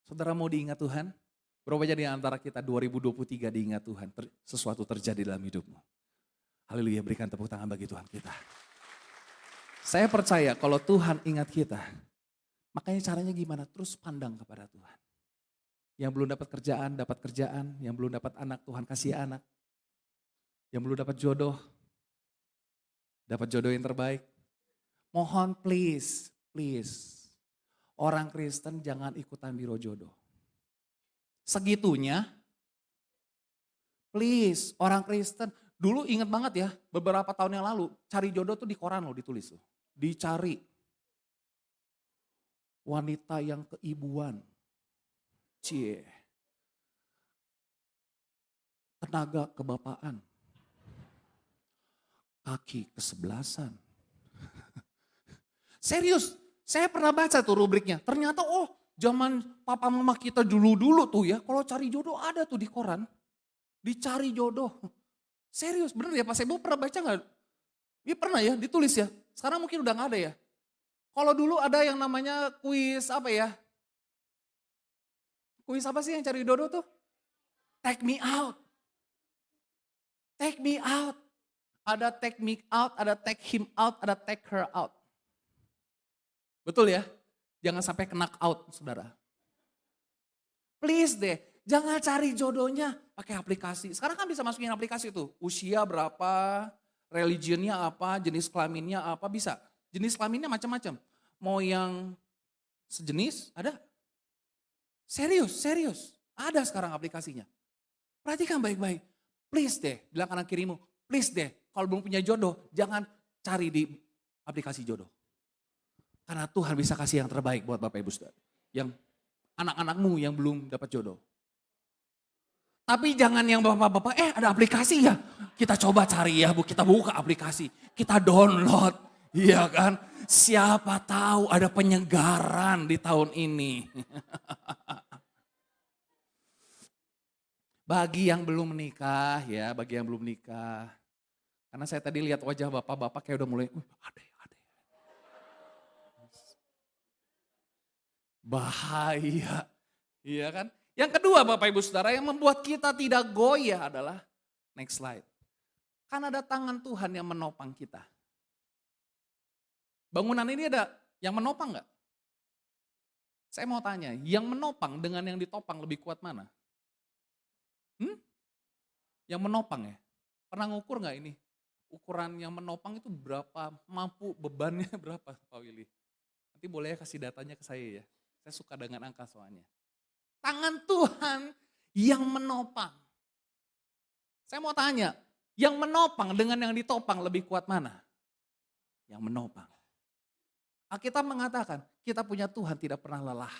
Saudara mau diingat Tuhan? Berapa banyak di antara kita 2023 diingat Tuhan, sesuatu terjadi dalam hidupmu. Haleluya, berikan tepuk tangan bagi Tuhan kita. Saya percaya kalau Tuhan ingat kita, makanya caranya gimana? Terus pandang kepada Tuhan. Yang belum dapat kerjaan, yang belum dapat anak, Tuhan kasih anak. Yang belum dapat jodoh yang terbaik. Mohon please, orang Kristen jangan ikutan biro jodoh. Segitunya, please orang Kristen, dulu ingat banget ya, beberapa tahun yang lalu, cari jodoh tuh di koran loh ditulis tuh. Dicari wanita yang keibuan, tenaga kebapaan, kaki kesebelasan. Serius, saya pernah baca tuh rubriknya, ternyata zaman papa mama kita dulu tuh ya, kalau cari jodoh ada tuh di koran. Dicari jodoh. Serius, bener ya Pak Sebo pernah baca gak? Iya pernah ya, ditulis ya. Sekarang mungkin udah gak ada ya. Kalau dulu ada yang namanya kuis apa ya? Kuis apa sih yang cari jodoh tuh? Take me out. Take me out. Ada take me out, ada take him out, ada take her out. Betul ya? Jangan sampai knock out, saudara. Please deh, jangan cari jodohnya pakai aplikasi. Sekarang kan bisa masukin aplikasi tuh. Usia berapa, religionnya apa, jenis kelaminnya apa, bisa. Jenis kelaminnya macam-macam. Mau yang sejenis, ada. Serius. Ada sekarang aplikasinya. Perhatikan baik-baik. Please deh, bilang kanan kirimu. Please deh, kalau belum punya jodoh, jangan cari di aplikasi jodoh. Karena Tuhan bisa kasih yang terbaik buat Bapak Ibu Saudara. Yang anak-anakmu yang belum dapat jodoh. Tapi jangan yang bapak-bapak, ada aplikasi ya. Kita coba cari ya Bu, kita buka aplikasi. Kita download, iya kan. Siapa tahu ada penyegaran di tahun ini. Bagi yang belum menikah ya, bagi yang belum menikah. Karena saya tadi lihat wajah bapak-bapak kayak udah mulai, ada. Bahaya, iya kan? Yang kedua Bapak Ibu Saudara yang membuat kita tidak goyah adalah, next slide. Kan ada tangan Tuhan yang menopang kita. Bangunan ini ada yang menopang gak? Saya mau tanya, yang menopang dengan yang ditopang lebih kuat mana? Yang menopang ya? Pernah ngukur gak ini? Ukuran yang menopang itu berapa, mampu bebannya berapa Pak Willy? Nanti boleh ya kasih datanya ke saya ya. Saya suka dengan angka soalnya. Tangan Tuhan yang menopang. Saya mau tanya, Yang menopang dengan yang ditopang lebih kuat mana? Yang menopang. Alkitab mengatakan kita punya Tuhan tidak pernah lelah.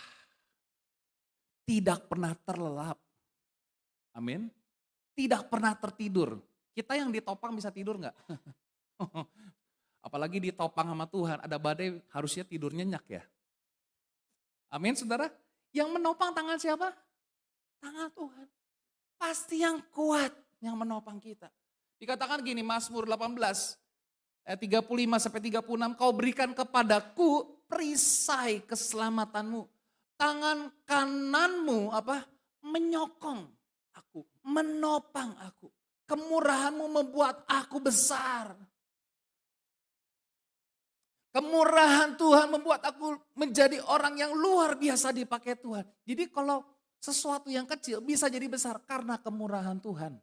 Tidak pernah terlelap. Amin. Tidak pernah tertidur. Kita yang ditopang bisa tidur enggak? Apalagi ditopang sama Tuhan, ada badai harusnya tidur nyenyak ya. Amin saudara. Yang menopang tangan siapa? Tangan Tuhan. Pasti yang kuat yang menopang kita. Dikatakan gini Mazmur 18 ayat 35 sampai 36, kau berikan kepadaku perisai keselamatanmu. Tangan kananmu menyokong aku, menopang aku. Kemurahanmu membuat aku besar. Kemurahan Tuhan membuat aku menjadi orang yang luar biasa dipakai Tuhan. Jadi kalau sesuatu yang kecil bisa jadi besar karena kemurahan Tuhan.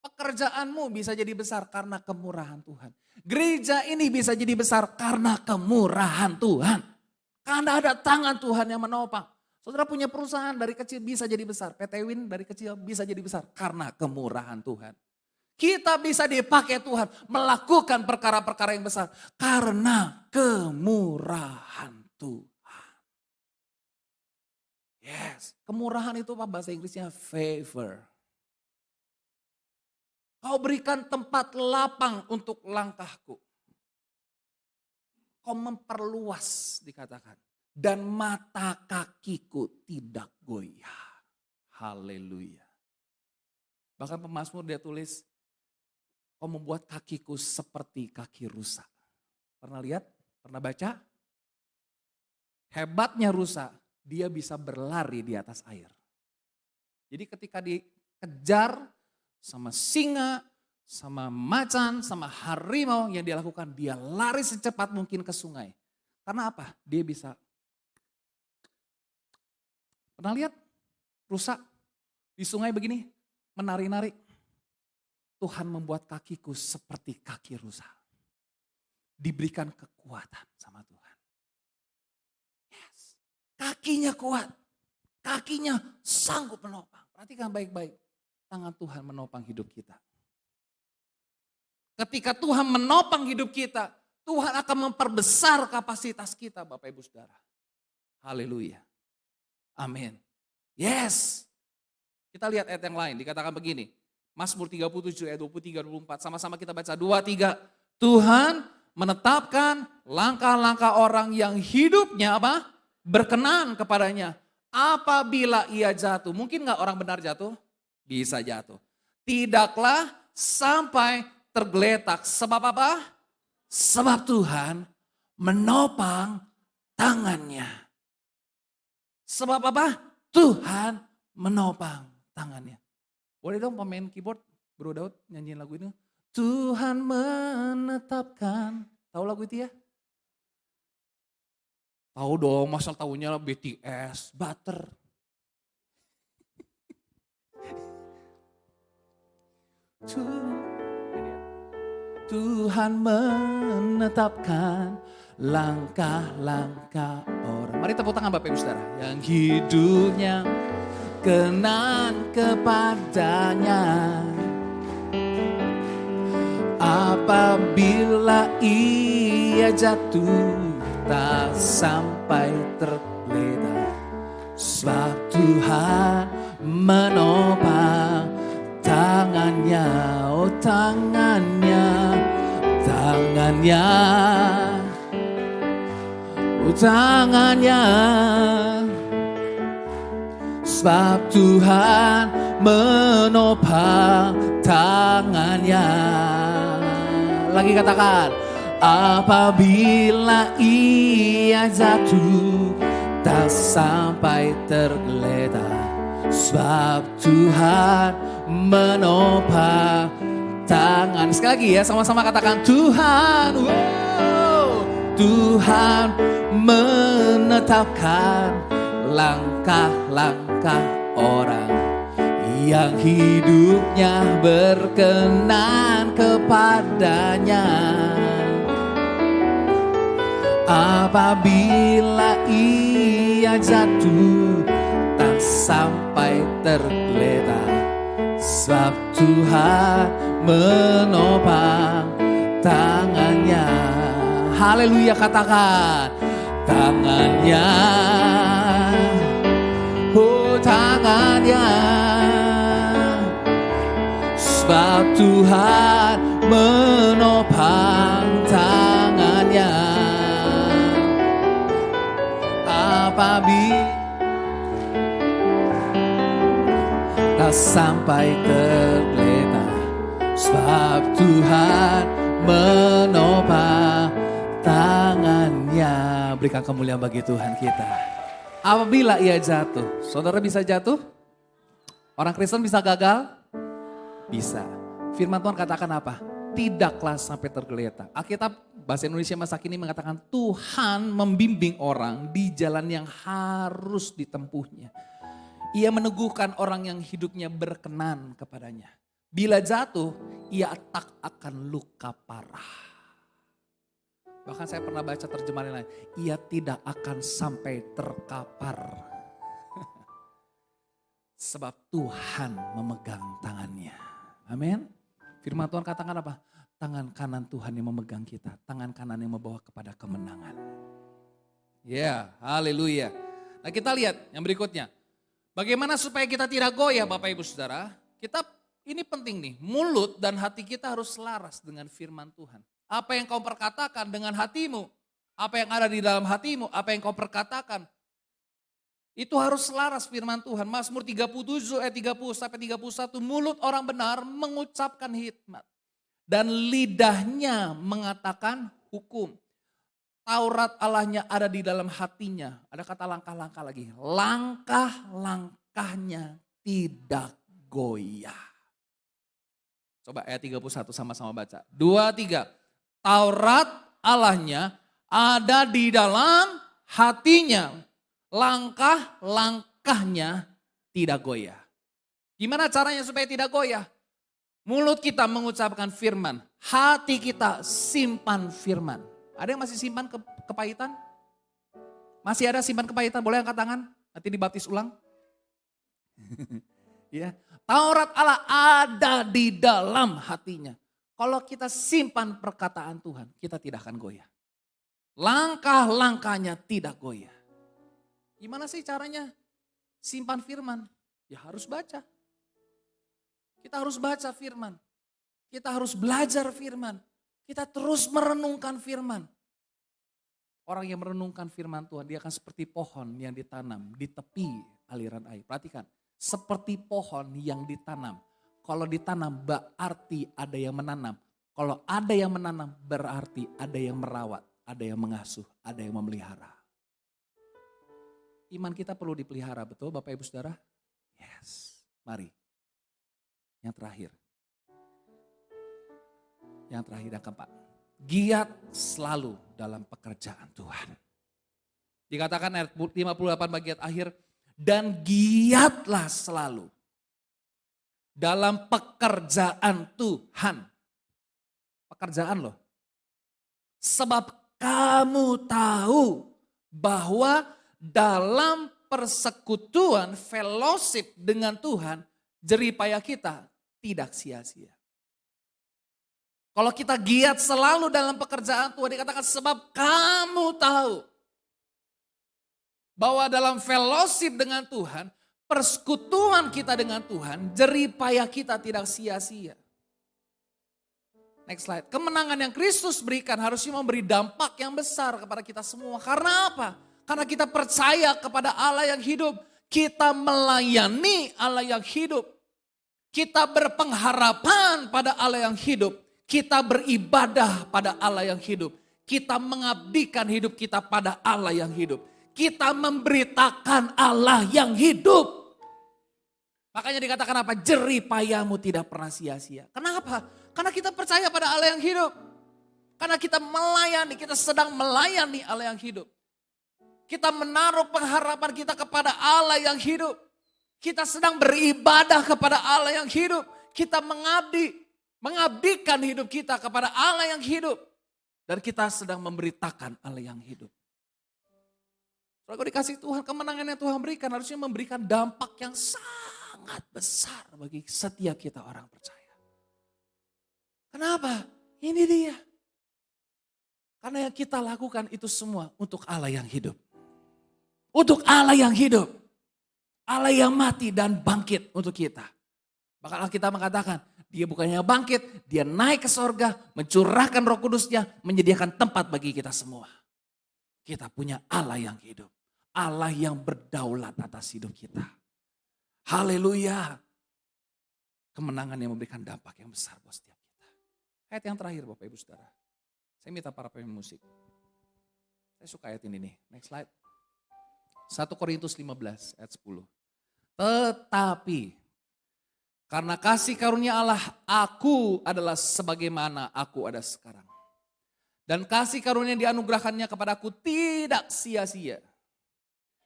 Pekerjaanmu bisa jadi besar karena kemurahan Tuhan. Gereja ini bisa jadi besar karena kemurahan Tuhan. Karena ada tangan Tuhan yang menopang. Saudara punya perusahaan dari kecil bisa jadi besar. PT Win dari kecil bisa jadi besar karena kemurahan Tuhan. Kita bisa dipakai Tuhan melakukan perkara-perkara yang besar karena kemurahan Tuhan. Yes, kemurahan itu apa bahasa Inggrisnya? Favor. Kau berikan tempat lapang untuk langkahku. Kau memperluas dikatakan. Dan mata kakiku tidak goyah. Haleluya. Bahkan pemazmur dia tulis, kau membuat kakiku seperti kaki rusa. Pernah lihat? Pernah baca? Hebatnya rusa, dia bisa berlari di atas air. Jadi ketika dikejar sama singa, sama macan, sama harimau yang dia lakukan, dia lari secepat mungkin ke sungai. Karena apa? Dia bisa. Pernah lihat rusa di sungai begini, menari-nari. Tuhan membuat kakiku seperti kaki rusa. Diberikan kekuatan sama Tuhan. Yes. Kakinya kuat. Kakinya sanggup menopang. Perhatikan baik-baik. Tangan Tuhan menopang hidup kita. Ketika Tuhan menopang hidup kita, Tuhan akan memperbesar kapasitas kita Bapak Ibu Saudara. Haleluya. Amin. Yes. Kita lihat ayat yang lain, dikatakan begini. Mazmur 37 ayat 23-24, sama-sama kita baca 2-3. Tuhan menetapkan langkah-langkah orang yang hidupnya berkenan kepadanya. Apabila ia jatuh, mungkin gak orang benar jatuh? Bisa jatuh. Tidaklah sampai tergeletak. Sebab apa? Sebab Tuhan menopang tangannya. Sebab apa? Tuhan menopang tangannya. Boleh dong pemain keyboard, Bro Daud nyanyiin lagu itu. Tuhan menetapkan. Tahu lagu itu ya? Tahu dong, masal tahunya BTS, Butter. Tuhan menetapkan langkah-langkah orang. Mari tepuk tangan Bapak Ibu Saudara. Yang hidupnya kenan kepadanya. Apabila ia jatuh tak sampai tergeletak. Sebab Tuhan menopang tangannya, oh tangannya, tangannya, oh tangannya. Sebab Tuhan menopang tangannya. Lagi katakan, apabila ia jatuh tak sampai tergeletak. Sebab Tuhan menopang tangan. Sekali lagi ya, sama-sama katakan Tuhan. Wow. Tuhan menetapkan langkah-langkah orang yang hidupnya berkenan kepadanya. Apabila ia jatuh tak sampai tergeletak. Sebab Tuhan menopang tangannya. Haleluya, katakan tangannya. Oh, tangannya. Sebab Tuhan menopang tangannya. Apabila tak sampai tergeletak, sebab Tuhan menopang tangannya. Berikan kemuliaan bagi Tuhan kita. Apabila ia jatuh, saudara bisa jatuh? Orang Kristen bisa gagal? Bisa. Firman Tuhan katakan apa? Tidaklah sampai tergeletak. Alkitab bahasa Indonesia masa kini mengatakan Tuhan membimbing orang di jalan yang harus ditempuhnya. Ia meneguhkan orang yang hidupnya berkenan kepadanya. Bila jatuh, ia tak akan luka parah. Bahkan saya pernah baca terjemahan lain, ia tidak akan sampai terkapar. Sebab Tuhan memegang tangannya. Amin. Firman Tuhan katakan apa? Tangan kanan Tuhan yang memegang kita. Tangan kanan yang membawa kepada kemenangan. Ya, haleluya. Nah, kita lihat yang berikutnya. Bagaimana supaya kita tidak goyah Bapak Ibu Saudara? Ini penting nih, mulut dan hati kita harus selaras dengan firman Tuhan. Apa yang kau perkatakan dengan hatimu, apa yang ada di dalam hatimu, apa yang kau perkatakan, itu harus selaras firman Tuhan. Mazmur 37 ayat 30 sampai 31, mulut orang benar mengucapkan hikmat dan lidahnya mengatakan hukum. Taurat Allahnya ada di dalam hatinya. Ada kata langkah-langkah lagi. Langkah-langkahnya tidak goyah. Coba ayat 31 sama-sama baca. 2, 3. Taurat Allahnya ada di dalam hatinya. Langkah-langkahnya tidak goyah. Gimana caranya supaya tidak goyah? Mulut kita mengucapkan firman. Hati kita simpan firman. Ada yang masih simpan kepahitan? Masih ada simpan kepahitan? Boleh angkat tangan? Nanti dibaptis ulang. Ya, Taurat Allah ada di dalam hatinya. Kalau kita simpan perkataan Tuhan, kita tidak akan goyah. Langkah-langkahnya tidak goyah. Gimana sih caranya simpan firman? Ya harus baca. Kita harus baca firman. Kita harus belajar firman. Kita terus merenungkan firman. Orang yang merenungkan firman Tuhan, dia akan seperti pohon yang ditanam di tepi aliran air. Perhatikan, seperti pohon yang ditanam. Kalau ditanam berarti ada yang menanam. Kalau ada yang menanam berarti ada yang merawat, ada yang mengasuh, ada yang memelihara. Iman kita perlu dipelihara, betul Bapak Ibu Saudara? Yes, mari. Yang terakhir. Yang terakhir yang keempat. Giat selalu dalam pekerjaan Tuhan. Dikatakan ayat 58 bagian akhir. Dan giatlah selalu dalam pekerjaan Tuhan. Pekerjaan loh. Sebab kamu tahu bahwa dalam persekutuan fellowship dengan Tuhan, jeripaya kita tidak sia-sia. Kalau kita giat selalu dalam pekerjaan Tuhan, dikatakan sebab kamu tahu bahwa dalam fellowship dengan Tuhan, persekutuan kita dengan Tuhan, jeripaya kita tidak sia-sia. Next slide. Kemenangan yang Kristus berikan harusnya memberi dampak yang besar kepada kita semua. Karena apa? Karena kita percaya kepada Allah yang hidup. Kita melayani Allah yang hidup. Kita berpengharapan pada Allah yang hidup. Kita beribadah pada Allah yang hidup. Kita mengabdikan hidup kita pada Allah yang hidup. Kita memberitakan Allah yang hidup. Makanya dikatakan apa? Jeripayamu tidak pernah sia-sia. Kenapa? Karena kita percaya pada Allah yang hidup. Karena kita melayani, kita sedang melayani Allah yang hidup. Kita menaruh pengharapan kita kepada Allah yang hidup. Kita sedang beribadah kepada Allah yang hidup. Kita mengabdikan hidup kita kepada Allah yang hidup. Dan kita sedang memberitakan Allah yang hidup. Kalau dikasih Tuhan, kemenangan yang Tuhan berikan harusnya memberikan dampak yang sangat sangat besar bagi setiap kita orang percaya. Kenapa? Ini dia. Karena yang kita lakukan itu semua untuk Allah yang hidup. Untuk Allah yang hidup. Allah yang mati dan bangkit untuk kita. Maka kita mengatakan, dia bukannya bangkit, dia naik ke sorga, mencurahkan Roh Kudusnya, menyediakan tempat bagi kita semua. Kita punya Allah yang hidup. Allah yang berdaulat atas hidup kita. Haleluya. Kemenangan yang memberikan dampak yang besar buat setiap kita. Ayat yang terakhir Bapak Ibu Saudara. Saya minta para pemain musik. Saya suka ayat ini nih. Next slide. 1 Korintus 15 ayat 10. Tetapi karena kasih karunia Allah, aku adalah sebagaimana aku ada sekarang. Dan kasih karunia yang dianugerahkannya kepadaku tidak sia-sia.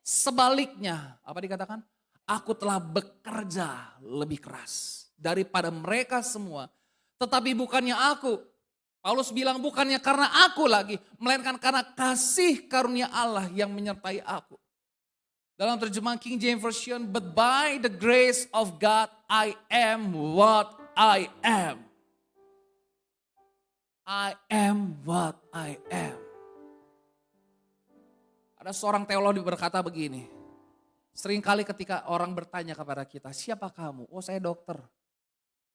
Sebaliknya, apa dikatakan? Aku telah bekerja lebih keras daripada mereka semua. Tetapi bukannya aku. Paulus bilang bukannya karena aku lagi, melainkan karena kasih karunia Allah yang menyertai aku. Dalam terjemahan King James Version, but by the grace of God I am what I am. I am what I am. Ada seorang teolog berkata begini, seringkali ketika orang bertanya kepada kita, siapa kamu? Oh saya dokter,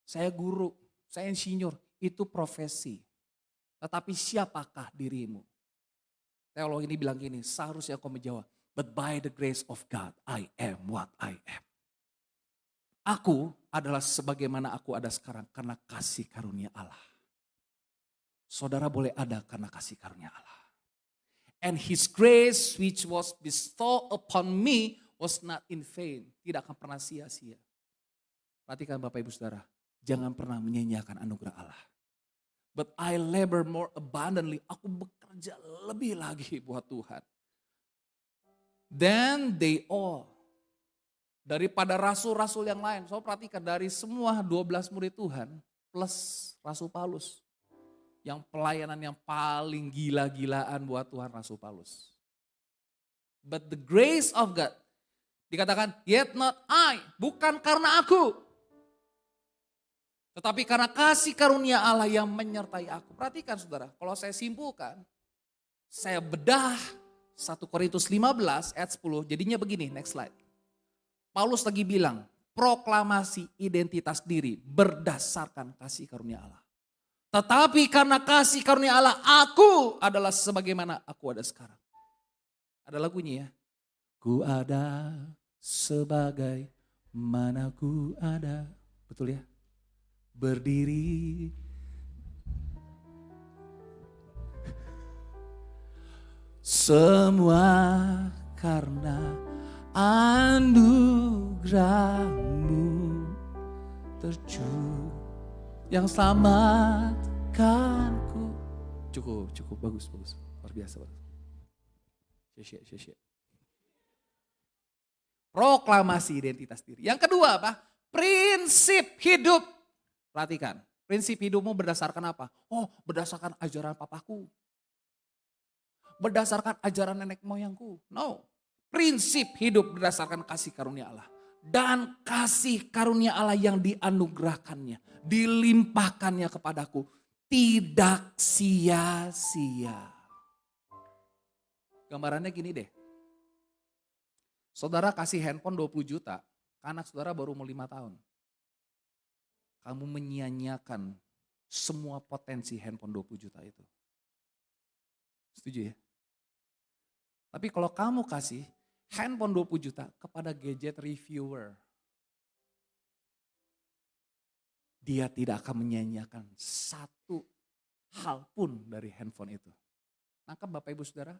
saya guru, saya insinyur, itu profesi. Tetapi siapakah dirimu? Teolog ini bilang gini, seharusnya kau menjawab, but by the grace of God, I am what I am. Aku adalah sebagaimana aku ada sekarang karena kasih karunia Allah. Saudara boleh ada karena kasih karunia Allah. And His grace which was bestowed upon me was not in vain. Tidak akan pernah sia-sia. Perhatikan Bapak Ibu Saudara, jangan pernah menyia-nyiakan anugerah Allah. But I labor more abundantly. Aku bekerja lebih lagi buat Tuhan. Then they all. Daripada rasul-rasul yang lain. So perhatikan dari semua 12 murid Tuhan plus Rasul Paulus. Yang pelayanan yang paling gila-gilaan buat Tuhan Rasul Paulus. But the grace of God. Dikatakan yet not I. Bukan karena aku. Tetapi karena kasih karunia Allah yang menyertai aku. Perhatikan saudara. Kalau saya simpulkan. Saya bedah 1 Korintus 15 ayat 10 jadinya begini, next slide. Paulus lagi bilang, proklamasi identitas diri berdasarkan kasih karunia Allah. Tetapi karena kasih karunia Allah, aku adalah sebagaimana aku ada sekarang. Ada lagunya ya. Ku ada sebagai mana ku ada. Betul ya? Berdiri. Semua karena anugerah-Mu tercurah yang selamatkanku. Cukup, bagus. Luar biasa. Syekh. Proklamasi identitas diri. Yang kedua apa? Prinsip hidup. Perhatikan, prinsip hidupmu berdasarkan apa? Oh, berdasarkan ajaran papaku. Berdasarkan ajaran nenek moyangku. No. Prinsip hidup berdasarkan kasih karunia Allah. Dan kasih karunia Allah yang dianugerahkannya. Dilimpahkannya kepadaku. Tidak sia-sia. Gambarannya gini deh. Saudara kasih handphone 20 juta. Anak saudara baru umur 5 tahun. Kamu menyia-nyiakan semua potensi handphone 20 juta itu. Setuju ya? Tapi kalau kamu kasih handphone 20 juta kepada gadget reviewer. Dia tidak akan menyia-nyiakan satu hal pun dari handphone itu. Nangkep Bapak Ibu Saudara?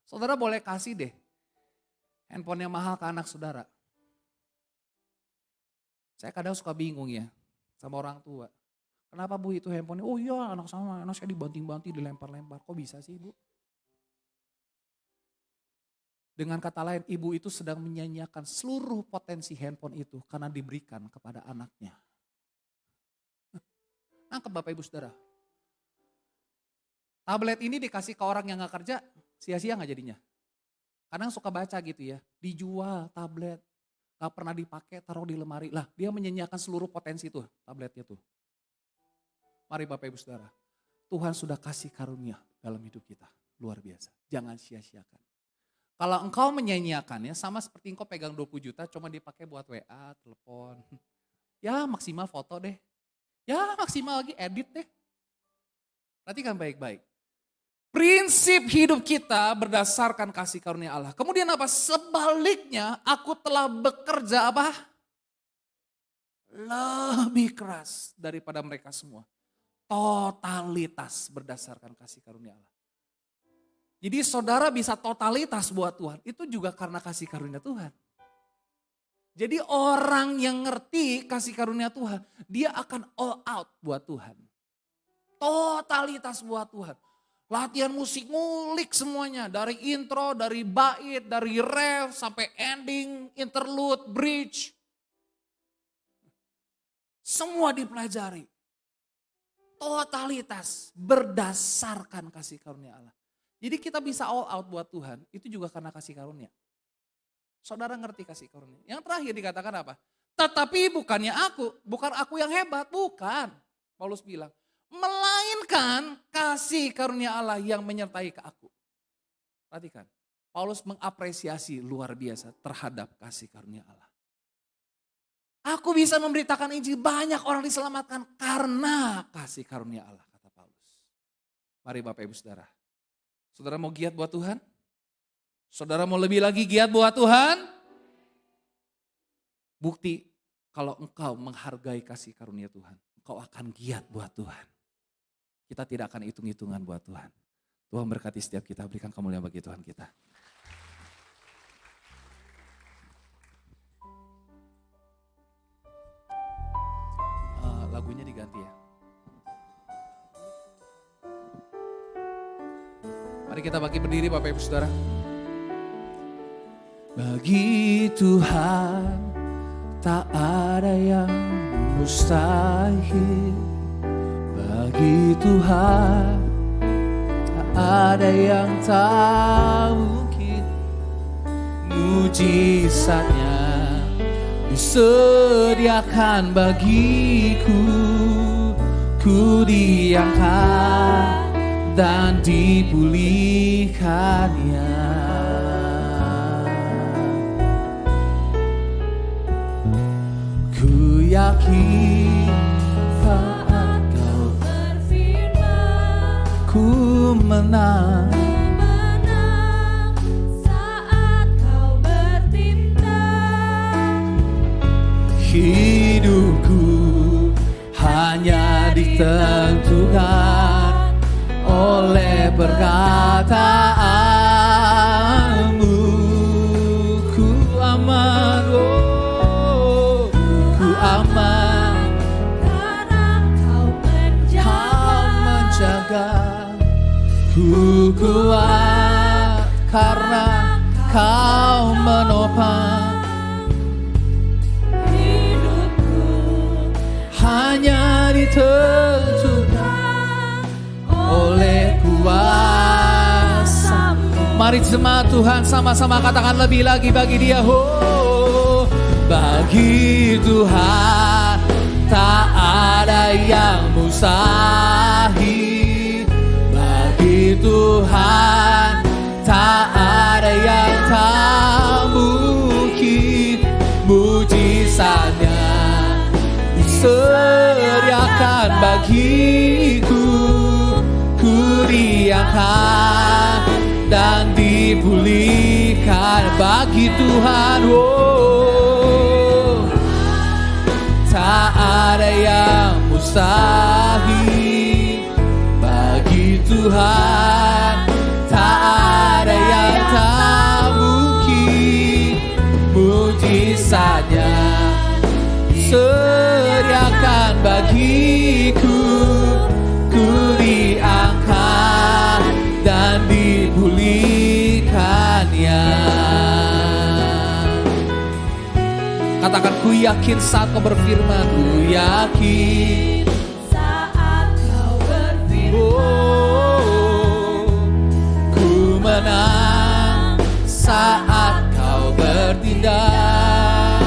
Saudara boleh kasih deh handphone yang mahal ke anak saudara. Saya kadang suka bingung ya sama orang tua. Kenapa Bu itu handphonenya? Oh iya anak saya dibanting-banting, dilempar-lempar. Kok bisa sih Bu? Dengan kata lain, ibu itu sedang menyanyiakan seluruh potensi handphone itu karena diberikan kepada anaknya. Nangkep Bapak Ibu Saudara. Tablet ini dikasih ke orang yang gak kerja, sia-sia gak jadinya? Kadang suka baca gitu ya, dijual tablet. gak pernah dipakai, taruh di lemari. Lah dia menyanyiakan seluruh potensi tuh, tabletnya tuh. Mari Bapak Ibu Saudara, Tuhan sudah kasih karunia dalam hidup kita. Luar biasa, jangan sia-siakan. Kalau engkau menyanyiakannya sama seperti engkau pegang 20 juta cuma dipakai buat WA, telepon. Ya maksimal foto deh, ya maksimal lagi edit deh. Perhatikan baik-baik. Prinsip hidup kita berdasarkan kasih karunia Allah. Kemudian apa? Sebaliknya aku telah bekerja apa? Lebih keras daripada mereka semua. Totalitas berdasarkan kasih karunia Allah. Jadi saudara bisa totalitas buat Tuhan. Itu juga karena kasih karunia Tuhan. Jadi orang yang ngerti kasih karunia Tuhan. Dia akan all out buat Tuhan. Totalitas buat Tuhan. Latihan musik ngulik semuanya. Dari intro, dari bait, dari ref, sampai ending, interlude, bridge. Semua dipelajari. Totalitas berdasarkan kasih karunia Allah. Jadi kita bisa all out buat Tuhan, itu juga karena kasih karunia. Saudara ngerti kasih karunia. Yang terakhir dikatakan apa? Tetapi bukan aku yang hebat, bukan. Paulus bilang, melainkan kasih karunia Allah yang menyertai ke aku. Perhatikan, Paulus mengapresiasi luar biasa terhadap kasih karunia Allah. Aku bisa memberitakan Injil, banyak orang diselamatkan karena kasih karunia Allah, kata Paulus. Mari Bapak Ibu Saudara. Saudara mau giat buat Tuhan? Saudara mau lebih lagi giat buat Tuhan? Bukti kalau engkau menghargai kasih karunia Tuhan, engkau akan giat buat Tuhan. Kita tidak akan hitung-hitungan buat Tuhan. Tuhan berkati setiap kita, berikan kemuliaan bagi Tuhan kita. Lagunya diganti ya. Mari kita bagi berdiri Bapak Ibu Saudara. Bagi Tuhan tak ada yang mustahil. Bagi Tuhan tak ada yang tak mungkin. Mujizatnya disediakan bagiku. Ku diangkat dan dipulihkannya. Ku yakin saat kau berfirman, ku menang. Saat kau bertindak, hidupku hanya ditentukan oleh perkataanmu. Ku aman, oh, ku aman, karena kau menjaga. Ku kuat karena kau menopang. Hidupku hanya ditentukan oleh kuasa-Mu. Mari jemaat Tuhan sama-sama katakan lebih lagi bagi Dia. Oh, bagi Tuhan tak ada yang mustahil. Bagi Tuhan tak ada yang tak mungkin. Mujizatnya disediakan bagiku. Ku diangkat dan dipulihkan. Bagi Tuhan, oh, tak ada yang mustahil. Bagi Tuhan tak ada yang tak mungkin. Mujizatnya disediakan bagiku. Ku diangkat dan dipulihkannya. Katakan, ku yakin saat kau berfirman. Ku yakin saat kau berfirman. Oh, ku menang saat kau bertindak.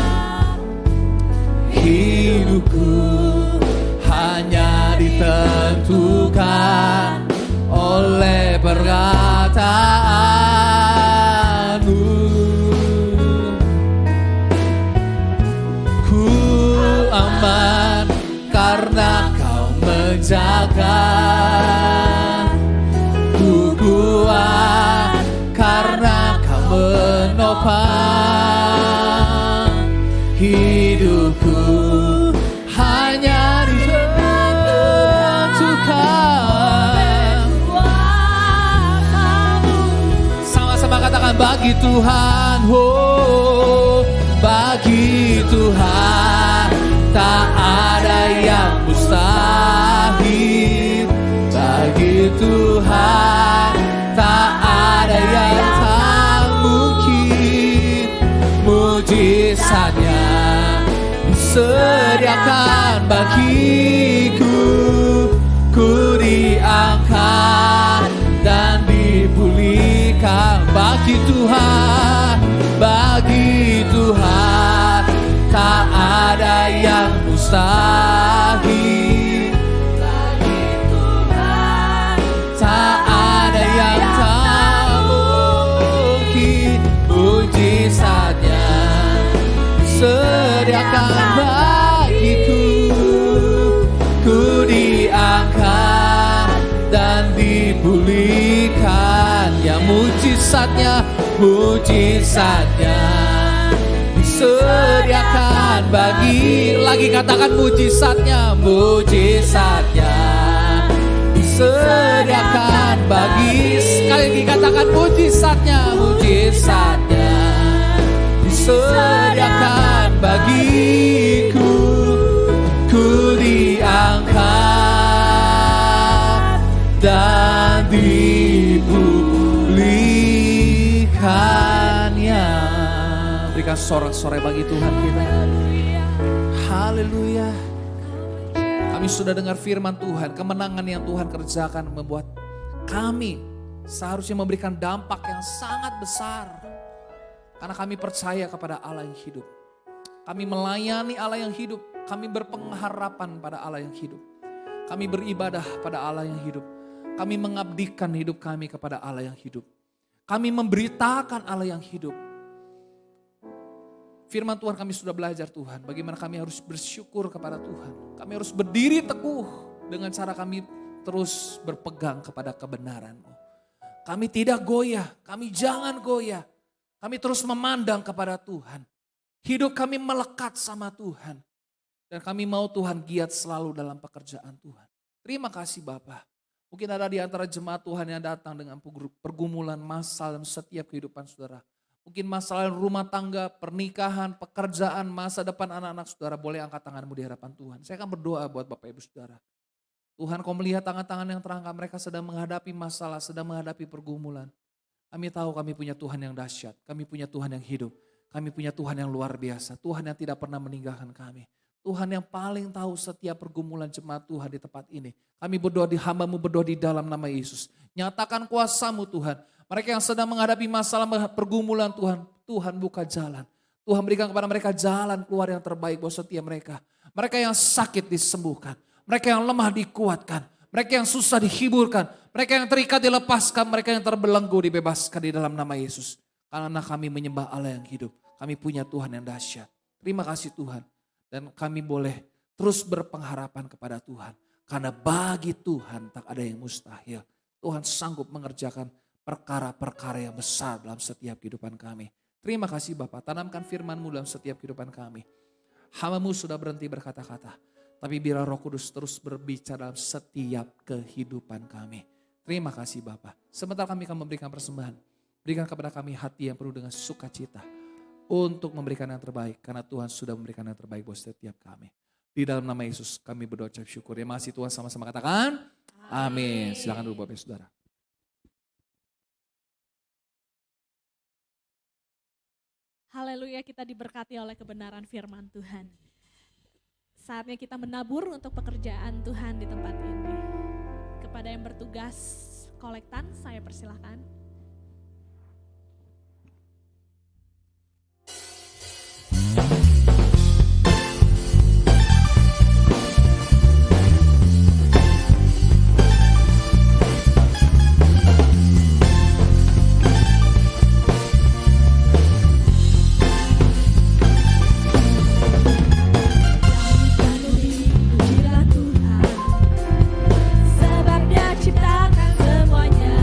hidupku hanya ditentukan. Sama-sama katakan bagi Tuhan, oh bagi Tuhan tak ada yang mustahil. Bagi Tuhan tak ada yang tak mungkin. Mujizatnya disediakan bagiku. Ku diangkat dan dipulihkan. Bagi Tuhan, bagi Tuhan tak ada yang mustahil. Bagi Tuhan tak ada yang tak mungkin. Mujizatnya sediakan bagiku. Ku diangkat dan dipulihkan. Ya mujizatnya, mujizatnya disediakan bagi. Lagi katakan mujizatnya, mujizatnya disediakan bagi. Sekali lagi katakan mujizatnya, mujizatnya disediakan bagiku. Ku diangkat dan dipulihkannya. Berikan sorak-sorai bagi Tuhan kita. Haleluya. Kami sudah dengar firman Tuhan, kemenangan yang Tuhan kerjakan membuat kami seharusnya memberikan dampak yang sangat besar. Karena kami percaya kepada Allah yang hidup. Kami melayani Allah yang hidup. Kami berpengharapan pada Allah yang hidup. Kami beribadah pada Allah yang hidup. Kami mengabdikan hidup kami kepada Allah yang hidup. Kami memberitakan Allah yang hidup. Firman Tuhan kami sudah belajar Tuhan. Bagaimana kami harus bersyukur kepada Tuhan. Kami harus berdiri teguh dengan cara kami terus berpegang kepada kebenaran-Mu. Kami tidak goyah, kami jangan goyah. Kami terus memandang kepada Tuhan. Hidup kami melekat sama Tuhan. Dan kami mau Tuhan giat selalu dalam pekerjaan Tuhan. Terima kasih Bapa. Mungkin ada di antara jemaat Tuhan yang datang dengan pergumulan masalah dalam setiap kehidupan saudara. Mungkin masalah rumah tangga, pernikahan, pekerjaan, masa depan anak-anak saudara. Boleh angkat tanganmu di hadapan Tuhan. Saya akan berdoa buat Bapak Ibu saudara. Tuhan kau melihat tangan-tangan yang terangkat, mereka sedang menghadapi masalah, sedang menghadapi pergumulan. Kami tahu kami punya Tuhan yang dahsyat, kami punya Tuhan yang hidup. Kami punya Tuhan yang luar biasa, Tuhan yang tidak pernah meninggalkan kami. Tuhan yang paling tahu setiap pergumulan jemaat Tuhan di tempat ini. Kami berdoa di hamba-Mu, berdoa di dalam nama Yesus. Nyatakan kuasa-Mu Tuhan. Mereka yang sedang menghadapi masalah pergumulan Tuhan, Tuhan buka jalan. Tuhan berikan kepada mereka jalan keluar yang terbaik buat setiap mereka. Mereka yang sakit disembuhkan. Mereka yang lemah dikuatkan. Mereka yang susah dihiburkan. Mereka yang terikat dilepaskan. Mereka yang terbelenggu dibebaskan di dalam nama Yesus. Karena kami menyembah Allah yang hidup. Kami punya Tuhan yang dahsyat. Terima kasih Tuhan. Dan kami boleh terus berpengharapan kepada Tuhan. Karena bagi Tuhan tak ada yang mustahil. Tuhan sanggup mengerjakan perkara-perkara yang besar dalam setiap kehidupan kami. Terima kasih Bapak, tanamkan firman-Mu dalam setiap kehidupan kami. Hamba-Mu sudah berhenti berkata-kata. Tapi biar Roh Kudus terus berbicara dalam setiap kehidupan kami. Terima kasih Bapak. Sebentar kami akan memberikan persembahan. Berikan kepada kami hati yang penuh dengan sukacita. Untuk memberikan yang terbaik. Karena Tuhan sudah memberikan yang terbaik buat setiap kami. Di dalam nama Yesus kami berdoa ucap syukur. Ya masih Tuhan sama-sama katakan. Amin. Silakan dulu Bapak Saudara.
Haleluya, kita diberkati oleh kebenaran firman Tuhan. Saatnya kita menabur untuk pekerjaan Tuhan di tempat ini. Kepada yang bertugas kolektan, saya persilahkan.
Sebab Dia ciptakan semuanya.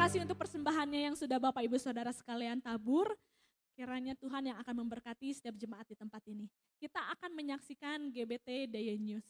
kasih untuk persembahannya yang sudah Bapak Ibu Saudara sekalian tabur. Kiranya Tuhan yang akan memberkati setiap jemaat di tempat ini. Kita akan menyaksikan GBT Day News.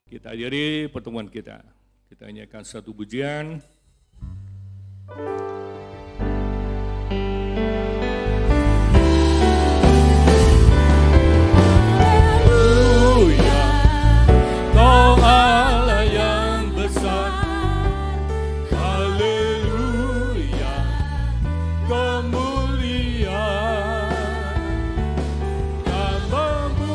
Kita akhiri pertemuan kita. Kita nyanyikan satu pujian. Haleluya, Kau Allah yang besar. Haleluya, kemuliaan namamu,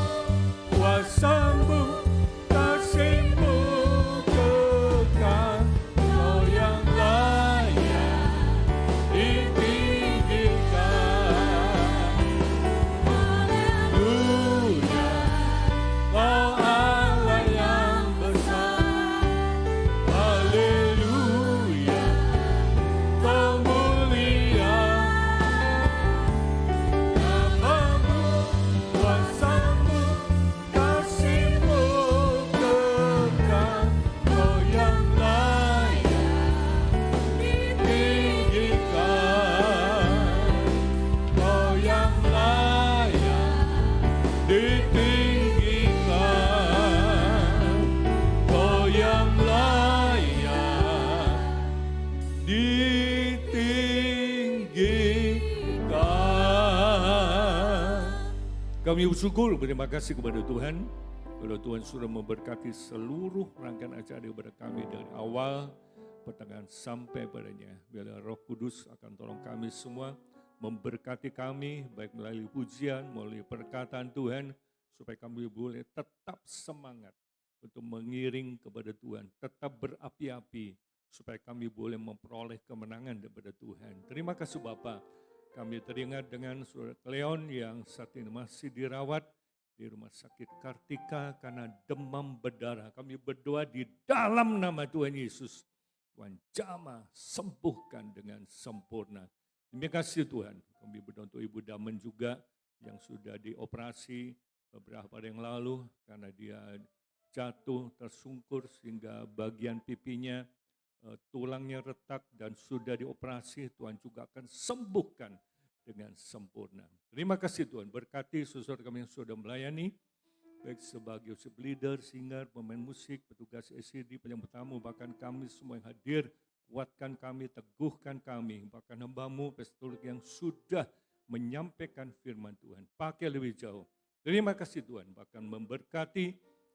kuasamu, kasihmu kekal. Kau yang layak ditinggikan. Haleluya, Kau Allah yang besar. Haleluya, kemuliaan namamu, kuasamu, kasihmu kekal. Kau yang layak ditinggikan. Kau yang layak ditinggikan. Kau yang layak ditinggikan. Kami bersyukur, berterima kasih kepada Tuhan. Kalau Tuhan sudah memberkati seluruh rangkaian acara kepada kami dari awal, pertengahan sampai padanya. Biarlah Roh Kudus akan tolong kami semua, memberkati kami, baik melalui pujian, melalui perkataan Tuhan, supaya kami boleh tetap semangat untuk mengiring kepada Tuhan, tetap berapi-api, supaya kami boleh memperoleh kemenangan daripada Tuhan. Terima kasih Bapa. Kami teringat dengan Saudara Cleon yang saat ini masih dirawat di Rumah Sakit Kartika karena demam berdarah. Kami berdoa di dalam nama Tuhan Yesus, Tuhan jamah sembuhkan dengan sempurna. Terima kasih Tuhan. Kami berdoa untuk Ibu Damen juga yang sudah dioperasi beberapa hari yang lalu karena dia jatuh tersungkur sehingga bagian pipinya, tulangnya retak dan sudah dioperasi. Tuhan juga akan sembuhkan dengan sempurna. Terima kasih Tuhan, berkati saudara kami yang sudah melayani, baik sebagai worship leader, singer, pemain musik, petugas SCD, penyambut tamu, bahkan kami semua yang hadir, kuatkan kami, teguhkan kami, bahkan hamba-Mu, pastoral yang sudah menyampaikan firman Tuhan, pakai lebih jauh. Terima kasih Tuhan, bahkan memberkati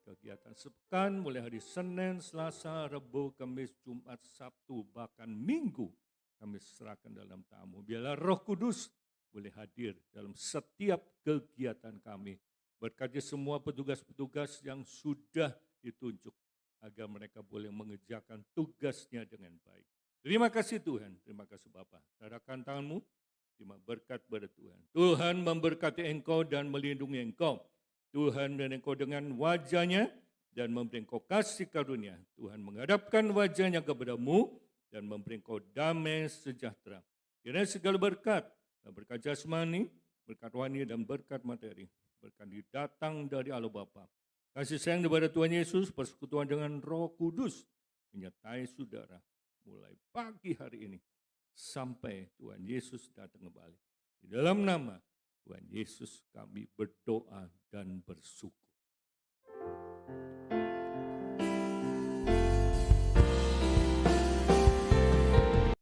kegiatan sepekan mulai hari Senin, Selasa, Rabu, Kamis, Jumat, Sabtu, bahkan Minggu kami serahkan dalam tamu. Biarlah Roh Kudus boleh hadir dalam setiap kegiatan kami. Berkati semua petugas-petugas yang sudah ditunjuk agar mereka boleh mengerjakan tugasnya dengan baik. Terima kasih Tuhan, terima kasih Bapa. Serahkan tanganmu, terima berkat pada Tuhan. Tuhan memberkati engkau dan melindungi engkau. Tuhan dan engkau dengan wajahnya dan memberi engkau kasih karunia. Tuhan menghadapkan wajahnya kepadamu dan memberi engkau damai sejahtera. Kiranya segala berkat jasmani, berkat rohani dan berkat materi, berkat datang dari Allah Bapa. Kasih sayang kepada Tuhan Yesus, persekutuan dengan Roh Kudus menyertai saudara mulai pagi hari ini sampai Tuhan Yesus datang kembali. Di dalam nama Tuhan Yesus kami berdoa dan bersyukur.